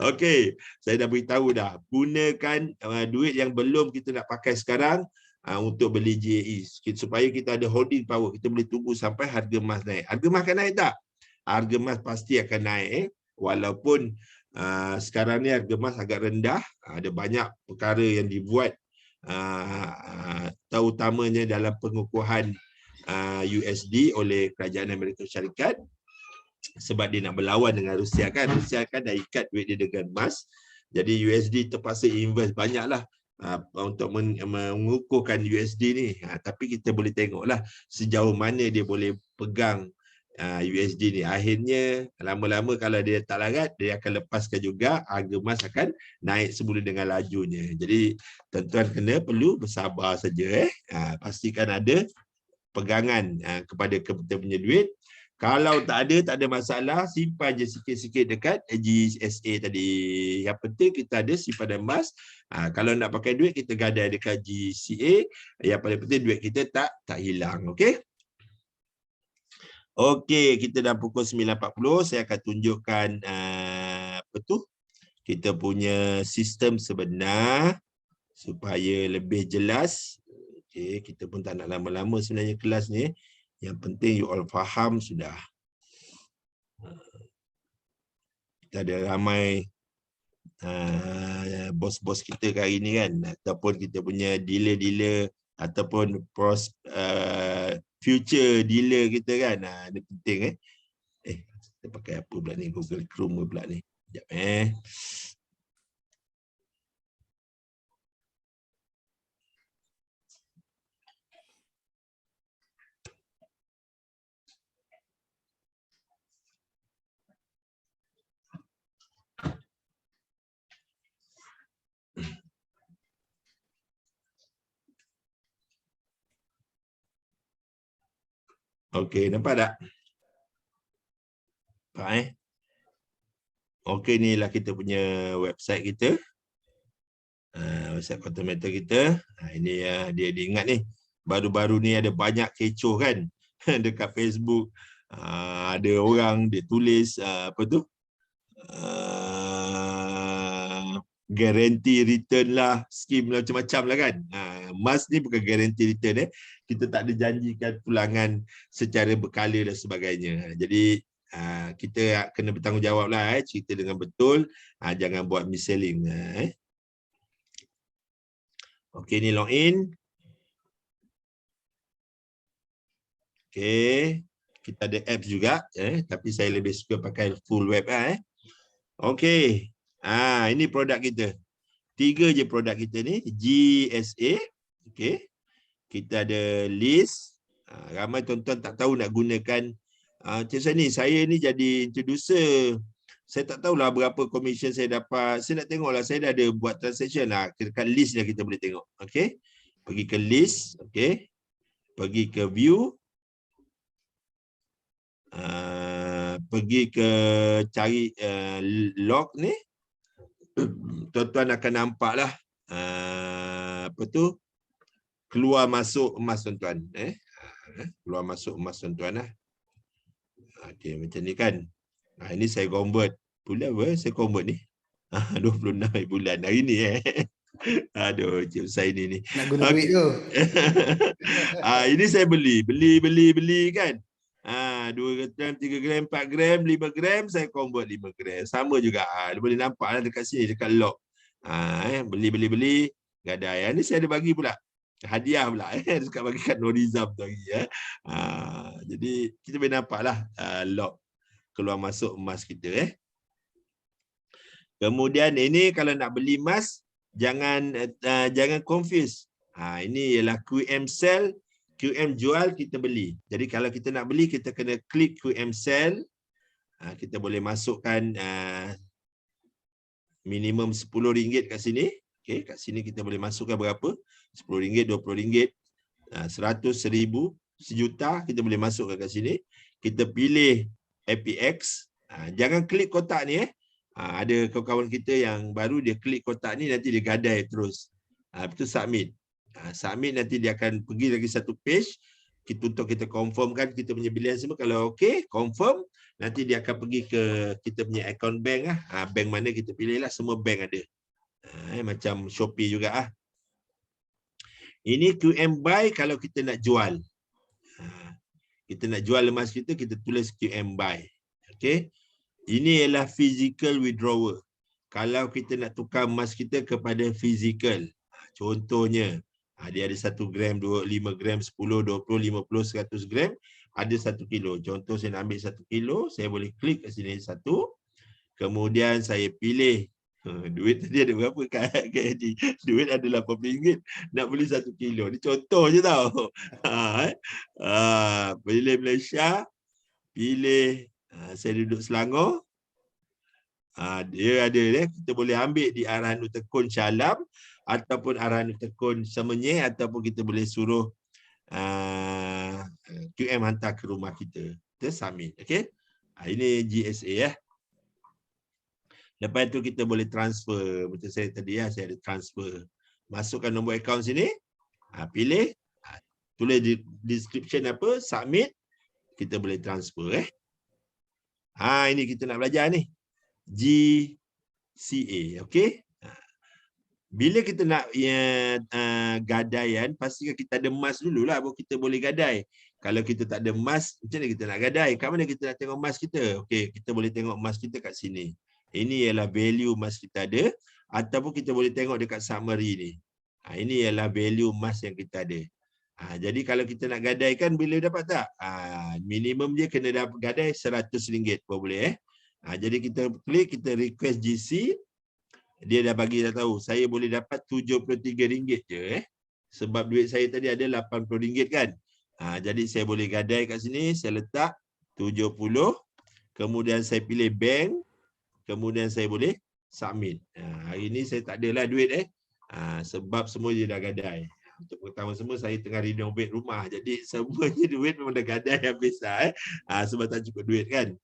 Okey, saya dah beritahu dah. Gunakan duit yang belum kita nak pakai sekarang untuk beli GAE supaya kita ada holding power. Kita boleh tunggu sampai harga emas naik. Harga emas akan naik tak? Harga emas pasti akan naik. Walaupun sekarang ni harga emas agak rendah. Ada banyak perkara yang dibuat terutamanya dalam pengukuhan USD oleh kerajaan Amerika Syarikat. Sebab dia nak berlawan dengan Rusia kan. Rusia kan dah ikat duit dia dengan emas. Jadi USD terpaksa invest banyaklah untuk mengukuhkan USD ni. Tapi kita boleh tengoklah sejauh mana dia boleh pegang USD ni. Akhirnya lama-lama kalau dia tak larat, dia akan lepaskan juga, harga emas akan naik semula dengan lajunya. Jadi tuan-tuan perlu bersabar saja. Pastikan ada pegangan kepada kita punya duit. Kalau tak ada masalah, simpan je sikit-sikit dekat GSA tadi. Yang penting kita ada simpanan emas. Kalau nak pakai duit, kita gadai dekat GCA. Yang paling penting duit kita tak hilang. Okey? Okey, kita dah pukul 9.40. Saya akan tunjukkan kita punya sistem sebenar supaya lebih jelas. Okey, kita pun tak nak lama-lama sebenarnya kelas ni. Yang penting you all faham sudah. Kita ada ramai bos-bos kita hari ni kan, ataupun kita punya dealer-dealer ataupun future dealer kita kan. Ini penting kita pakai apa pula ni, Google Chrome pula ni. Sekejap Okey, nampak tak? Nampak Okey, inilah kita punya website kita. Website Quantum Metal kita. Ini dia ingat ni. Baru-baru ni ada banyak kecoh kan dekat Facebook. Ada orang dia tulis guarantee return lah, skim macam-macam lah kan. Emas ni bukan guarantee return kita tak ada janjikan pulangan secara berkala dan sebagainya. Jadi kita kena bertanggungjawab lah cerita dengan betul, jangan buat mis-selling. Okey, ni login. Okey, kita ada apps juga tapi saya lebih suka pakai full web Okey. Ini produk kita. 3 je produk kita ni, GSA. Okey. Kita ada list. Ramai tuan-tuan tak tahu nak gunakan macam saya ni jadi introducer. Saya tak tahulah berapa commission saya dapat. Saya nak tengoklah, saya dah ada buat transaction dekat list dah kita boleh tengok. Okey. Pergi ke list, okey. Pergi ke view. Pergi ke cari log ni. Tuan-tuan akan nampak lah keluar masuk emas tuan-tuan. Keluar masuk emas tuan-tuan lah. Okey, macam ni kan. Ini saya convert. Bulan apa saya convert ni? 26 bulan hari ni Aduh, Cik Husaini ni. Nak guna duit tu. Ini saya beli kan. 2 gram, 3 gram, 4 gram, 5 gram, saya convert 5 gram. Sama juga. Boleh nampak lah dekat sini, dekat log. Beli, gadai. Ini saya ada bagi pula. Hadiah pula. Dekat bagi kat Norizam tu lagi. Jadi, kita boleh nampak lah log keluar masuk emas kita. Kemudian ini kalau nak beli emas, jangan confuse. Ini ialah QM sell, QM jual, kita beli. Jadi kalau kita nak beli, kita kena klik QM sell. Kita boleh masukkan minimum RM10 kat sini. Okey, kat sini kita boleh masukkan berapa? RM10, RM20, 100, 1000, 1 juta kita boleh masukkan kat sini. Kita pilih APX. Jangan klik kotak ni ada kawan-kawan kita yang baru dia klik kotak ni nanti dia gadai terus. Itu submit. Submit nanti dia akan pergi lagi satu page untuk kita confirmkan kita punya bilion semua. Kalau okey, confirm, nanti dia akan pergi ke kita punya account bank bank mana kita pilih lah, semua bank ada. Macam Shopee juga Ini QM buy kalau kita nak jual. Kita nak jual emas kita, kita tulis QM buy. Okey. Ini ialah physical withdrawal. Kalau kita nak tukar emas kita kepada physical. Contohnya, dia ada 1 gram, 5 gram, 10, 20, 50, 100 gram. Ada 1 kilo. Contoh saya nak ambil 1 kilo, saya boleh klik kat sini 1. Kemudian saya pilih. Duit tadi ada berapa kat Haji? Duit ada RM80. Nak beli 1 kilo. Ni contoh je tau. Pilih Malaysia. Pilih saya duduk Selangor. Dia ada kita boleh ambil di arahan Tekun Shalam ataupun arahan Tekun Semenyih, ataupun kita boleh suruh QM hantar ke rumah kita. Kita submit. Okey. Ini GSA Lepas tu kita boleh transfer. Betul saya tadi saya ada transfer. Masukkan nombor akaun sini. Pilih. Tulis di description apa, submit. Kita boleh transfer ini kita nak belajar ni. GCA, okey. Bila kita nak gadaian, pastikan kita ada emas dululah baru kita boleh gadai. Kalau kita tak ada emas, macam mana kita nak gadai? Kat mana kita nak tengok emas kita? Okey, kita boleh tengok emas kita kat sini. Ini ialah value emas kita ada, ataupun kita boleh tengok dekat summary ni. Ini ialah value emas yang kita ada. Jadi kalau kita nak gadaikan, bila dapat tak? Minimum dia kena dapat gadai RM100 pun boleh jadi kita klik, kita request GC. Dia dah bagi dah tahu, saya boleh dapat RM73 je sebab duit saya tadi ada RM80 kan. Jadi saya boleh gadai kat sini, saya letak 70. Kemudian saya pilih bank. Kemudian saya boleh submit. Hari ni saya tak adalah duit sebab semua je dah gadai. Untuk pertama semua saya tengah renovate rumah. Jadi semuanya duit memang dah gadai habis sebab tak cukup duit kan.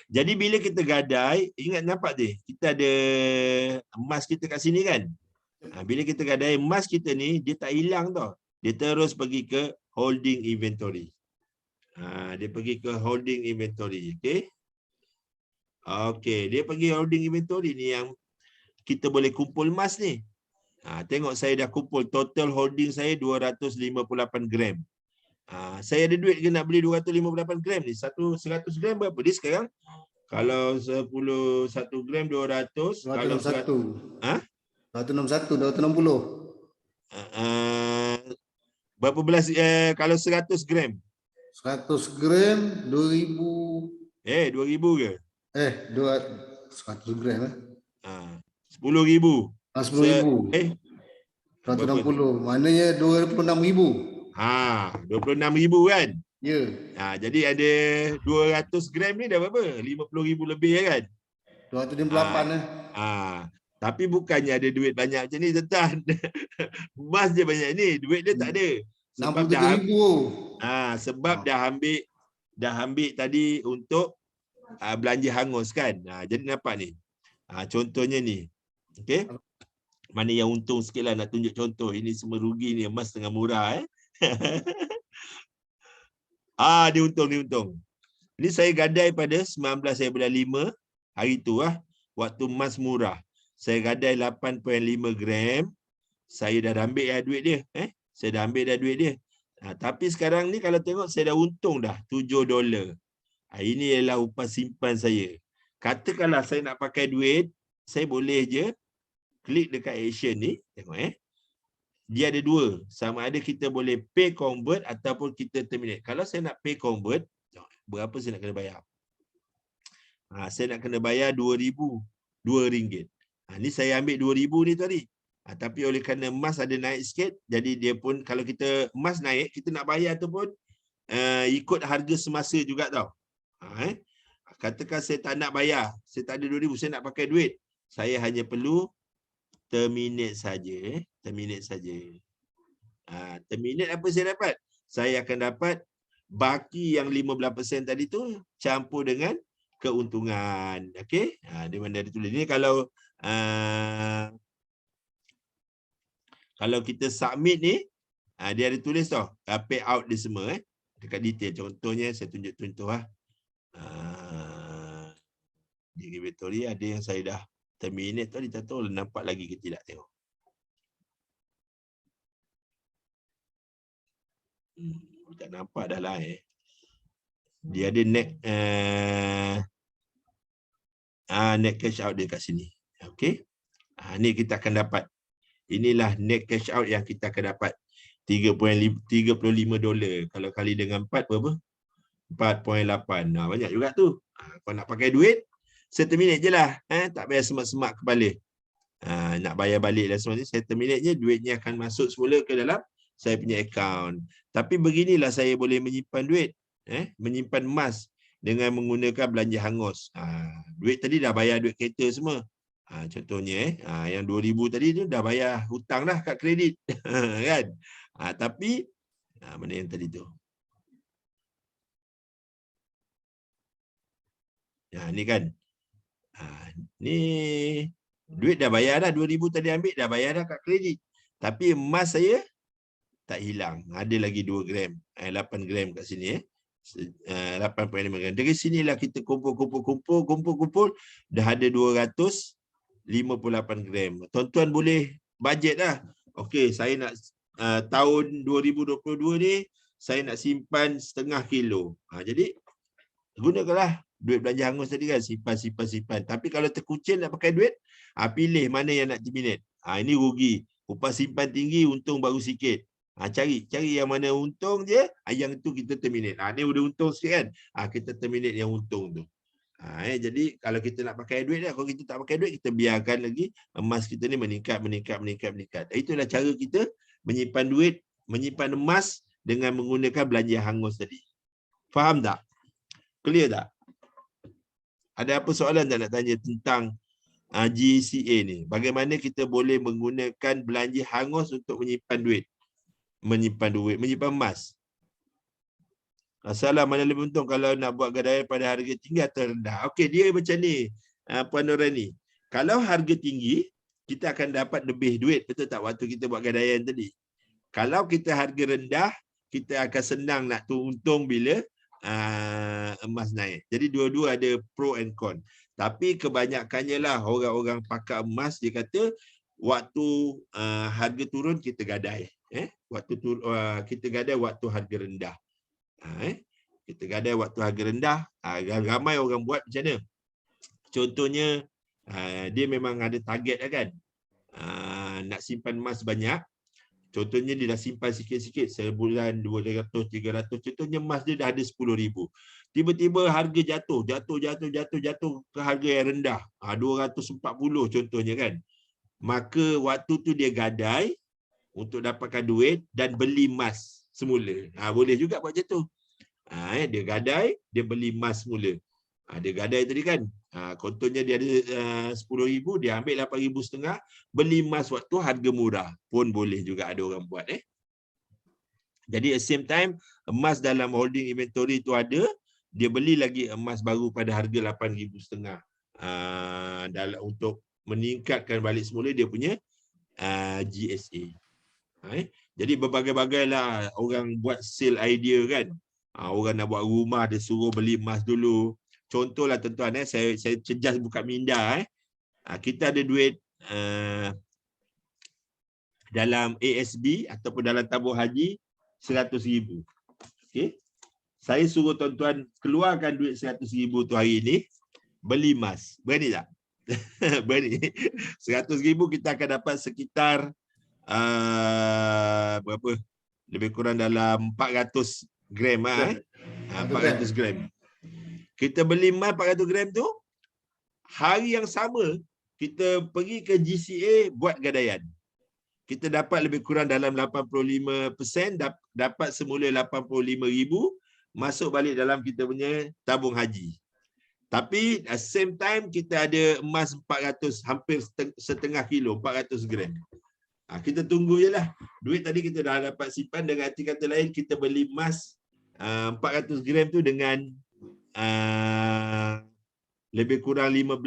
Jadi bila kita gadai, ingat nampak je, kita ada emas kita kat sini kan. Bila kita gadai emas kita ni, dia tak hilang tau. Dia terus pergi ke holding inventory. Dia pergi ke holding inventory. Okey. Okey, dia pergi holding inventory ni yang kita boleh kumpul emas ni. Tengok saya dah kumpul, total holding saya 258 gram. Saya ada duit ke nak beli 258 gram ni? 100 gram berapa? Dia sekarang kalau 1 gram 200, 261. kalau 261, 260. Berapa belas kalau 100 gram? 100 gram 2000. 2000 ke? 100 gram 10,000. 10,000. 160. Maknanya 26,000. 26,000 kan? Ya. Jadi ada 200 gram ni dah berapa? 50,000 lebih kan? 258 Tapi bukannya ada duit banyak macam ni tuan. Emas je banyak ni, duit dia tak ada. Sebab 63,000. Sebab dah ambil tadi untuk belanja hangus kan. Jadi nampak ni. Contohnya ni. Okey. Mana yang untung sikitlah nak tunjuk contoh. Ini semua rugi ni, emas tengah murah dia untung. Ni saya gadai pada 19 bulan 5 hari tu waktu emas murah. Saya gadai 8.5 gram. Saya dah ambil duit dia. Saya dah ambil dah duit dia. Tapi sekarang ni kalau tengok saya dah untung dah $7. Ini ialah upah simpan saya. Katakanlah saya nak pakai duit, saya boleh je klik dekat action ni. Tengok dia ada dua. Sama ada kita boleh pay convert ataupun kita terminate. Kalau saya nak pay convert, berapa saya nak kena bayar? Saya nak kena bayar RM2,000. Ni saya ambil RM2,000 ni tadi. Tapi oleh kerana emas ada naik sikit, jadi dia pun kalau kita emas naik, kita nak bayar tu pun ikut harga semasa juga tau. Katakan saya tak nak bayar, saya tak ada 2,000, saya nak pakai duit. Saya hanya perlu terminate saja, terminate saja. Terminate apa saya dapat? Saya akan dapat baki yang 15% tadi tu campur dengan keuntungan. Okey? Di mana dia tulis ni kalau kita submit ni, dia ada tulis tau, payout dia semua dekat detail. Contohnya saya tunjuk contoh di inventory ada yang saya dah terminate tu, dia tak tahu nampak lagi ke tidak, tengok. Tak nampak dah lah dia ada net cash out dia kat sini. Okey. Ni kita akan dapat. Inilah net cash out yang kita akan dapat. $35. Kalau kali dengan 4 berapa? 4.8. Banyak juga tu. Kau nak pakai duit, saya terminate je lah. Tak payah semak-semak kepala. Nak bayar balik dan semua ni, saya terminate je, duitnya akan masuk semula ke dalam saya punya account. Tapi beginilah saya boleh menyimpan duit. Menyimpan emas dengan menggunakan belanja hangus. Duit tadi dah bayar duit kereta semua. Contohnya yang 2,000 tadi tu dah bayar hutang dah kat kredit. Kan? Tapi mana yang tadi tu? Ni kan. Ni duit dah bayar dah, 2,000 tadi ambil dah bayar dah kat kredit. Tapi emas saya tak hilang. Ada lagi 2 gram. 8 gram kat sini 8.5 gram. Dari sinilah kita kumpul dah ada 258 gram. Tuan-tuan boleh bajet dah. Okey, saya nak tahun 2022 ni saya nak simpan 0.5 kilo. Jadi gunakanlah duit belanja hangus tadi kan, simpan. Tapi kalau terkucil nak pakai duit, pilih mana yang nak terminate. Ini rugi. Upah simpan tinggi, untung baru sikit. Cari yang mana untung je, yang tu kita terminate. Ni udah untung sikit kan, kita terminate yang untung tu. Jadi kalau kita nak pakai duit dah, kalau kita tak pakai duit, kita biarkan lagi emas kita ni meningkat. Itulah cara kita menyimpan duit, menyimpan emas dengan menggunakan belanja hangus tadi. Faham tak? Clear tak? Ada apa soalan tak nak tanya tentang GCA ni? Bagaimana kita boleh menggunakan belanja hangus untuk menyimpan duit? Menyimpan emas. Salah mana lebih untung kalau nak buat gadaian pada harga tinggi atau rendah? Okey, dia macam ni, Puan Norani. Kalau harga tinggi, kita akan dapat lebih duit, betul tak, waktu kita buat gadaian tadi? Kalau kita harga rendah, kita akan senang nak untung bila emas naik. Jadi dua-dua ada pro and con. Tapi kebanyakannya lah orang-orang pakar emas, dia kata waktu harga turun kita gadai. Kita gadai waktu harga rendah. Kita gadai waktu harga rendah. Ramai orang buat macam mana? Contohnya dia memang ada target lah kan. Nak simpan emas banyak. Contohnya dia dah simpan sikit-sikit, sebulan 200, 300. Contohnya emas dia dah ada 10,000. Tiba-tiba harga jatuh ke harga yang rendah. 240 contohnya kan. Maka waktu tu dia gadai untuk dapatkan duit dan beli emas semula. Boleh juga buat macam tu. Dia gadai, dia beli emas semula. Dia gadai tadi kan. Contohnya dia ada 10,000, dia ambil 8,500, beli emas waktu harga murah. Pun boleh juga ada orang buat. Jadi at same time, emas dalam holding inventory tu ada, dia beli lagi emas baru pada harga 8,500. Untuk meningkatkan balik semula dia punya GSA. Jadi berbagai-bagai lah orang buat sale idea kan. Orang nak buat rumah, dia suruh beli emas dulu. Contohlah tuan-tuan, saya just buka minda. Kita ada duit dalam ASB ataupun dalam tabung haji 100,000. Okay. Saya suruh tuan-tuan keluarkan duit 100,000 tu hari ini, beli emas. Berani tak? Berani. 100,000 kita akan dapat sekitar berapa? Lebih kurang dalam 400 gram. 400 gram. Kita beli emas 400 gram tu, hari yang sama kita pergi ke GCA buat gadaian. Kita dapat lebih kurang dalam 85%, dapat semula 85,000, masuk balik dalam kita punya tabung haji. Tapi at same time kita ada emas 400, hampir setengah kilo, 400 gram. Kita tunggu je lah. Duit tadi kita dah dapat simpan, dengan arti kata lain kita beli emas 400 gram tu dengan lebih kurang 15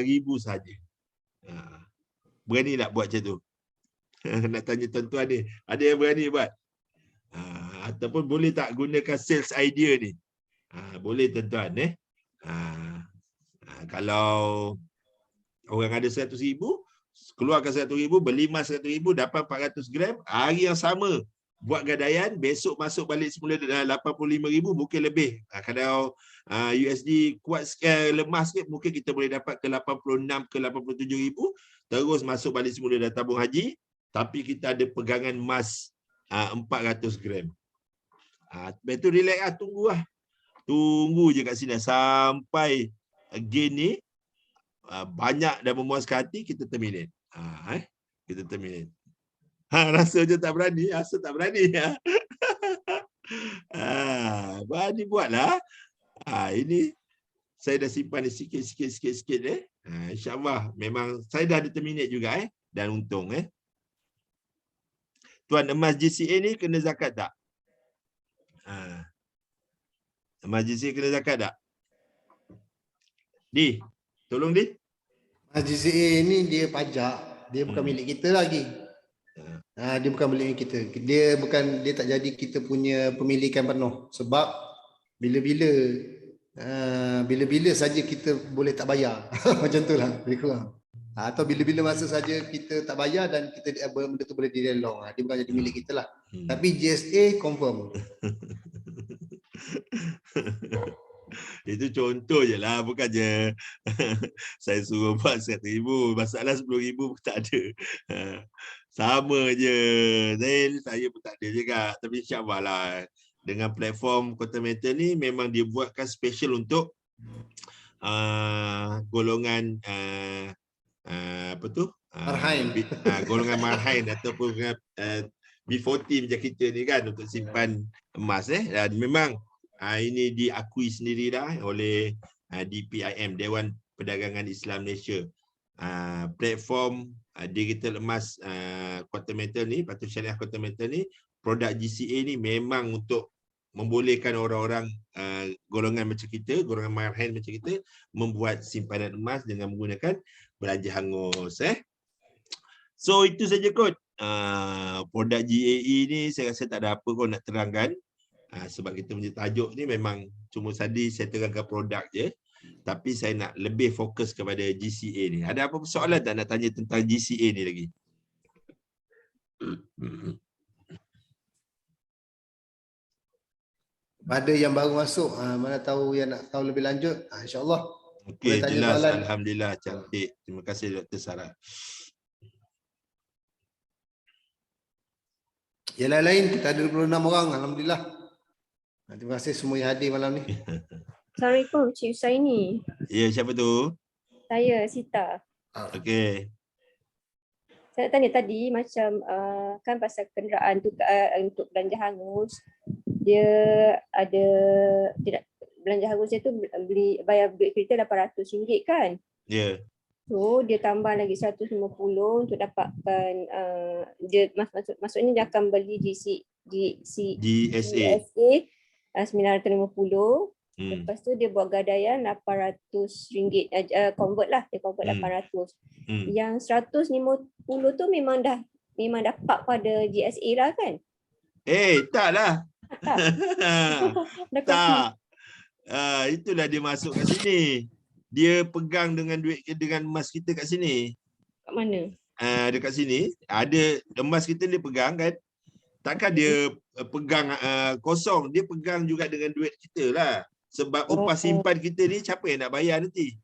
ribu saja. Berani tak buat macam tu? Nak tanya tuan-tuan ni, ada yang berani buat? Ataupun boleh tak gunakan sales idea ni? Boleh tuan-tuan. Kalau orang ada 100 ribu, keluarkan 100 ribu, beli emas 100 ribu, dapat 400 gram, hari yang sama buat gadaian, besok masuk balik semula 85 ribu, mungkin lebih. Kalau USD kuat lemah sikit, mungkin kita boleh dapat ke 86 ke 87 ribu, terus masuk balik semula dalam tabung haji, tapi kita ada pegangan emas 400 gram. Lepas tu relax lah, tunggu lah. Tunggu je kat sini sampai gain ni banyak dan memuaskan hati, kita terminate. Kita terminate. Rasa je tak berani, rasa tak berani. Berani buatlah. Ini saya dah simpan ni sikit. InsyaAllah memang saya dah ada terminate juga dan untung. Tuan, emas GCA ni kena zakat tak? Emas GCA kena zakat tak? Di, tolong Di. Emas GCA ni dia pajak, dia bukan milik kita lagi. Dia bukan milik kita. Dia tak jadi kita punya pemilikan penuh, sebab bila-bila saja kita boleh tak bayar. Macam tu lah lebih kurang. Atau bila-bila masa saja kita tak bayar dan kita benda tu boleh direlong. Dia bukan jadi milik kita lah. Tapi GSA confirm. Itu contoh je lah, bukan je saya suruh buat 100,000, masalah 10,000 pun tak ada. Sama je. Saya pun tak ada juga. Tapi insyaAllah lah, dengan platform Kota Metal ni memang dia buatkan special untuk golongan Marhain. Golongan marhain ataupun B40 macam kita ni kan, untuk simpan emas. Dan memang ini diakui sendiri dah oleh DPIM, Dewan Perdagangan Islam Malaysia. Platform digital emas Kota Metal ni, Patuh Syariah Kota Metal ni, produk GCA ni memang untuk membolehkan orang-orang golongan macam kita, golongan marhain macam kita, membuat simpanan emas dengan menggunakan belanja hangus. So itu saja kot. Produk GAE ni saya rasa tak ada apa kot nak terangkan. Sebab kita punya tajuk ni memang cuma tadi saya terangkan produk je. Tapi saya nak lebih fokus kepada GCA ni. Ada apa soalan tak nak tanya tentang GCA ni lagi? Pada yang baru masuk, mana tahu yang nak tahu lebih lanjut, insyaAllah. Okey, jelas. Alhamdulillah, cantik. Terima kasih Dr. Sarah. Yang lain-lain kita ada 26 orang, alhamdulillah. Terima kasih semua yang hadir malam ni. Assalamualaikum Cik Husaini. Ya, siapa tu? Saya Sita. Okey. Saya tanya tadi macam kan pasal kenderaan tu untuk belanja hangus, dia ada belanja hangusnya tu bayar duit kereta RM800 kan? Ya. Yeah. So dia tambah lagi 150 untuk dapatkan dia maksudnya dia akan beli GSA 950. Lepas tu dia buat gadaian RM800, convert lah, dia convert 800. Yang 150 tu memang dapat pada GSA lah kan? Tak lah. Tak. Tak. Itulah dia masuk kat sini. Dia pegang dengan duit, dengan emas kita kat sini. Kat mana? Dekat sini ada emas kita dia pegang kan. Takkan dia pegang kosong, dia pegang juga dengan duit kita lah. Sebab upah simpan kita ni siapa yang nak bayar nanti?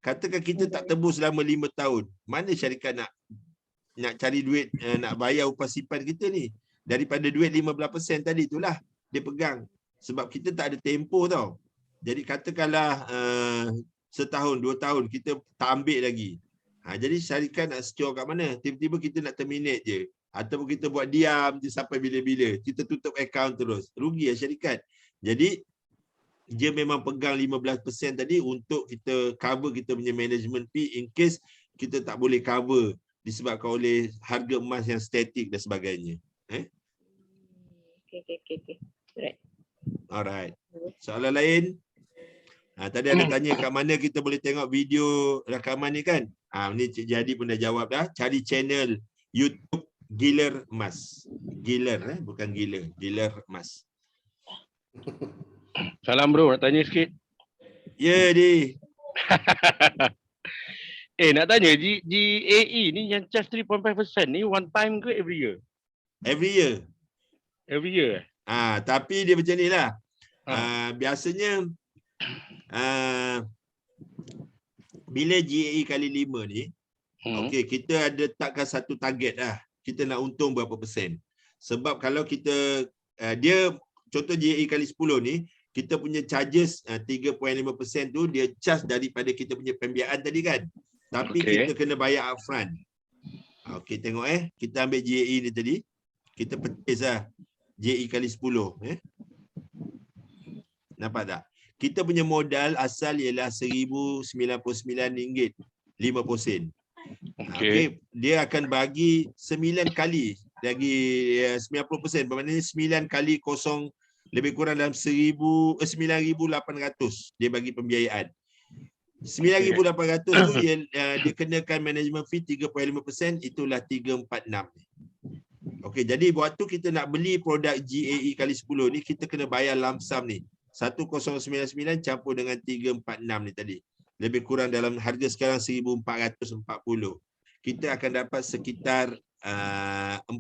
Katakan kita tak tebus selama 5 tahun. Mana syarikat nak cari duit nak bayar upah simpan kita ni? Daripada duit 15% tadi itulah dia pegang. Sebab kita tak ada tempoh tau. Jadi katakanlah setahun, 2 tahun kita tak ambil lagi. Jadi syarikat nak secure kat mana? Tiba-tiba kita nak terminate je. Ataupun kita buat diam je sampai bila-bila. Kita tutup akaun terus. Rugi lah syarikat. Jadi, dia memang pegang 15% tadi untuk kita cover kita punya management fee in case kita tak boleh cover disebabkan oleh harga emas yang statik dan sebagainya. Okay. Right. Alright. Soalan lain? Tadi ada tanya kat mana kita boleh tengok video rakaman ni kan? Ni Cik Jadi pun dah jawab dah. Cari channel YouTube Giler Emas. Giler, bukan gila. Giler Emas. Salam bro, nak tanya sikit. Ya, di. Nak tanya, GAE ni yang charge 3.5% ni one time ke every year? Every year. Every year? Tapi dia macam ni lah. Biasanya bila GAE kali 5 ni, okey, kita ada takkan satu target lah. Kita nak untung berapa persen. Sebab kalau kita, dia contoh GAE kali 10 ni, kita punya charges 3.5% tu dia charge daripada kita punya pembiayaan tadi kan. Tapi kita kena bayar upfront. Okey, tengok kita ambil GAE ni tadi. Kita purchase lah GAE kali 10. Nampak tak? Kita punya modal asal ialah RM1,099, 50 sen. Okay. Dia akan bagi 9 kali lagi 90%. Bermaknanya 9 kali kosong lebih kurang dalam 9,800 dia bagi pembiayaan. 9,800 tu dia kenakan management fee 3.5%, itulah 346. Okey, jadi waktu kita nak beli produk GAE kali 10 ni, kita kena bayar lump sum ni. 1099 campur dengan 346 ni tadi. Lebih kurang dalam harga sekarang 1,440. Kita akan dapat sekitar 40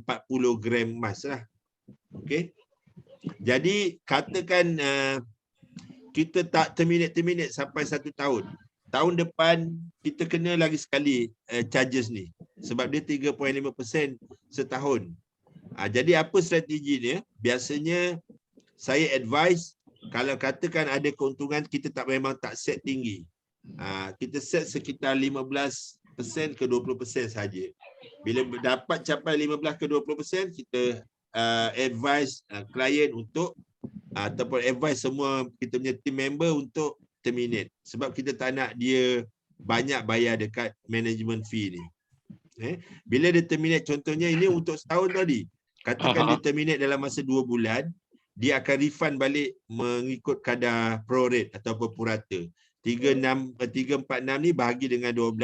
gram emas lah. Okey. Jadi katakan kita tak terminate sampai 1 tahun. Tahun depan kita kena lagi sekali charges ni. Sebab dia 3.5% setahun. Jadi apa strategi dia? Biasanya saya advise kalau katakan ada keuntungan, kita memang tak set tinggi. Kita set sekitar 15% ke 20% saja. Bila dapat capai 15 ke 20%, kita advise klien untuk ataupun advise semua kita punya team member untuk terminate. Sebab kita tak nak dia banyak bayar dekat management fee ni. Bila dia terminate, contohnya ini untuk setahun tadi. Katakan dia terminate dalam masa 2 bulan, dia akan refund balik mengikut kadar prorate ataupun purata. 346 ni bahagi dengan 12,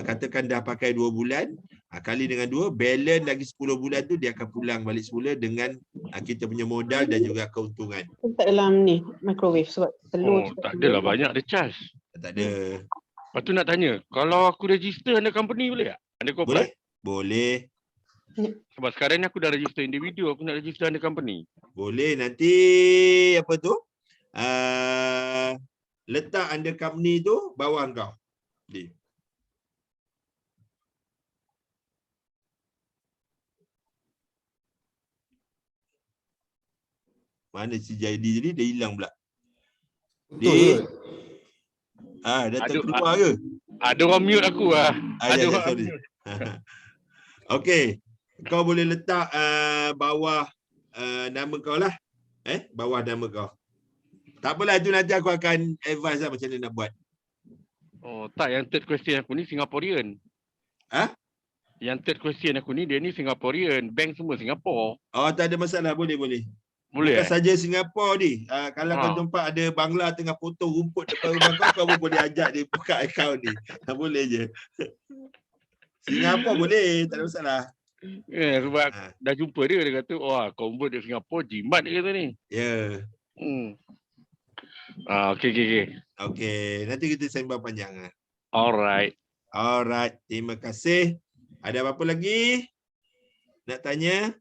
katakan dah pakai 2 bulan, kali dengan 2, balance lagi 10 bulan tu dia akan pulang balik semula dengan kita punya modal dan juga keuntungan. Tak dalam ni microwave sebab telur. Tak adalah banyak dia charge. Tak ada. Lepas tu nak tanya, kalau aku register under company boleh tak? Under corporate? Boleh. Sebab sekarang ni aku dah register individu, aku nak register under company. Boleh, nanti apa tu? Letak under company tu bawah kau. Mana si Jadi dia hilang pula. Betul. Datang keluar ke? Ada orang mute aku lah. Ada orang sorry. mute. Okey. Kau boleh letak bawah nama kau lah. Bawah nama kau. Tak apalah, itu nanti aku akan advise lah macam mana nak buat. Tak, yang third question aku ni Singaporean. Yang third question aku ni, dia ni Singaporean. Bank semua Singapore. Tak ada masalah. Boleh. Boleh. Bukan saja Singapura ni. Kalau kau tempat ada bangla tengah potong rumput depan rumah kau, kau pun boleh ajak dia buka akaun ni. Boleh je. Singapura boleh, tak ada masalah. Sebab dah jumpa dia kata, convert dari Singapura, jimat dia kata ni. Ya. Okey, nanti kita sembang panjang. Alright. Terima kasih. Ada apa-apa lagi nak tanya?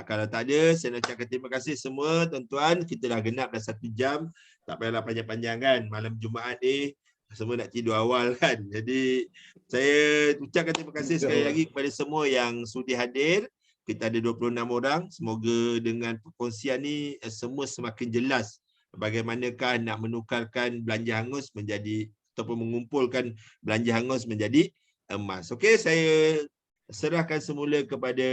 Kalau tak ada, saya nak ucapkan terima kasih semua tuan-tuan. Kita dah genap dah 1 jam. Tak payahlah panjang-panjang kan. Malam Jumaat ni semua nak tidur awal kan. Jadi saya ucapkan terima kasih sekali lagi kepada semua yang sudi hadir. Kita ada 26 orang. Semoga dengan perkongsian ni semua semakin jelas bagaimanakah nak menukarkan belanja hangus menjadi ataupun mengumpulkan belanja hangus menjadi emas. Okey, saya serahkan semula kepada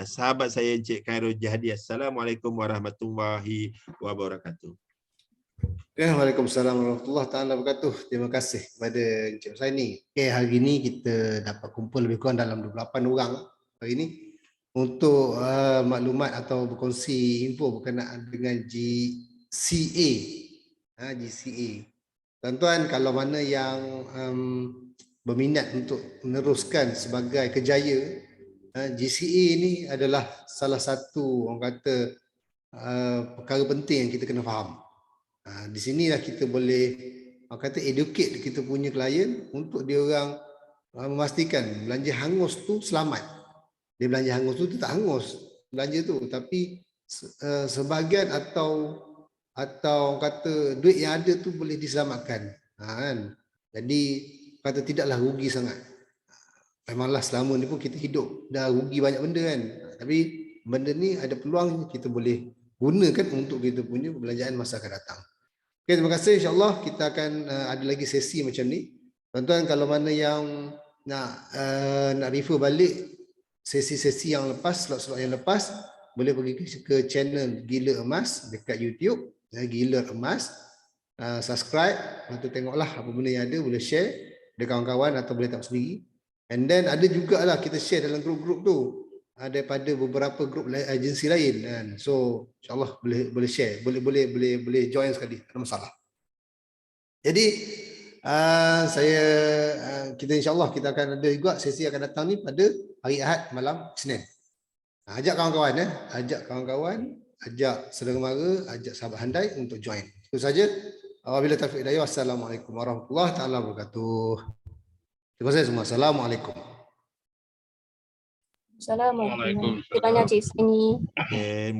sahabat saya Encik Khairul Jahadi. Assalamualaikum warahmatullahi wabarakatuh. Waalaikumsalam warahmatullahi taala wabarakatuh. Terima kasih kepada Encik Husaini. Okey, hari ini kita dapat kumpul lebih kurang dalam 28 orang hari ini untuk maklumat atau berkongsi info berkenaan dengan GCA. GCA. Tuan-tuan, kalau mana yang berminat untuk meneruskan sebagai kerjaya, GCA ni adalah salah satu orang kata perkara penting yang kita kena faham. Di sinilah kita boleh orang kata educate kita punya klien untuk dia orang memastikan belanja hangus tu selamat. Dia belanja hangus tu tak hangus belanja tu, tapi sebahagian atau orang kata duit yang ada tu boleh diselamatkan. Kan? Jadi kata tidaklah rugi sangat. Memanglah selama ni pun kita hidup dah rugi banyak benda kan. Tapi benda ni ada peluang kita boleh gunakan untuk kita punya perbelanjaan masa akan datang. Okay, terima kasih. InsyaAllah kita akan ada lagi sesi macam ni. Tuan-tuan, kalau mana yang nak refer balik sesi-sesi yang lepas, slot-slot yang lepas, boleh pergi ke channel Gila Emas dekat YouTube. Gila Emas. Subscribe. Lepas tu tengoklah apa benda yang ada, boleh share dengan kawan-kawan atau boleh tengok sendiri. And then ada jugalah kita share dalam grup-grup tu daripada beberapa grup agensi lain kan. So insyaAllah boleh share, boleh join sekali, tak ada masalah. Jadi kita insyaAllah kita akan ada juga sesi akan datang ni pada hari Ahad malam Isnin. Ajak kawan-kawan ajak kawan-kawan, ajak saudara mara, ajak sahabat handai untuk join. Itu saja. Wabillahi taufiq hidayah. Wassalamualaikum warahmatullahi taala wabarakatuh. Terima kasih semua. Assalamualaikum. Assalamualaikum. Terima kasih banyak Cik Husaini.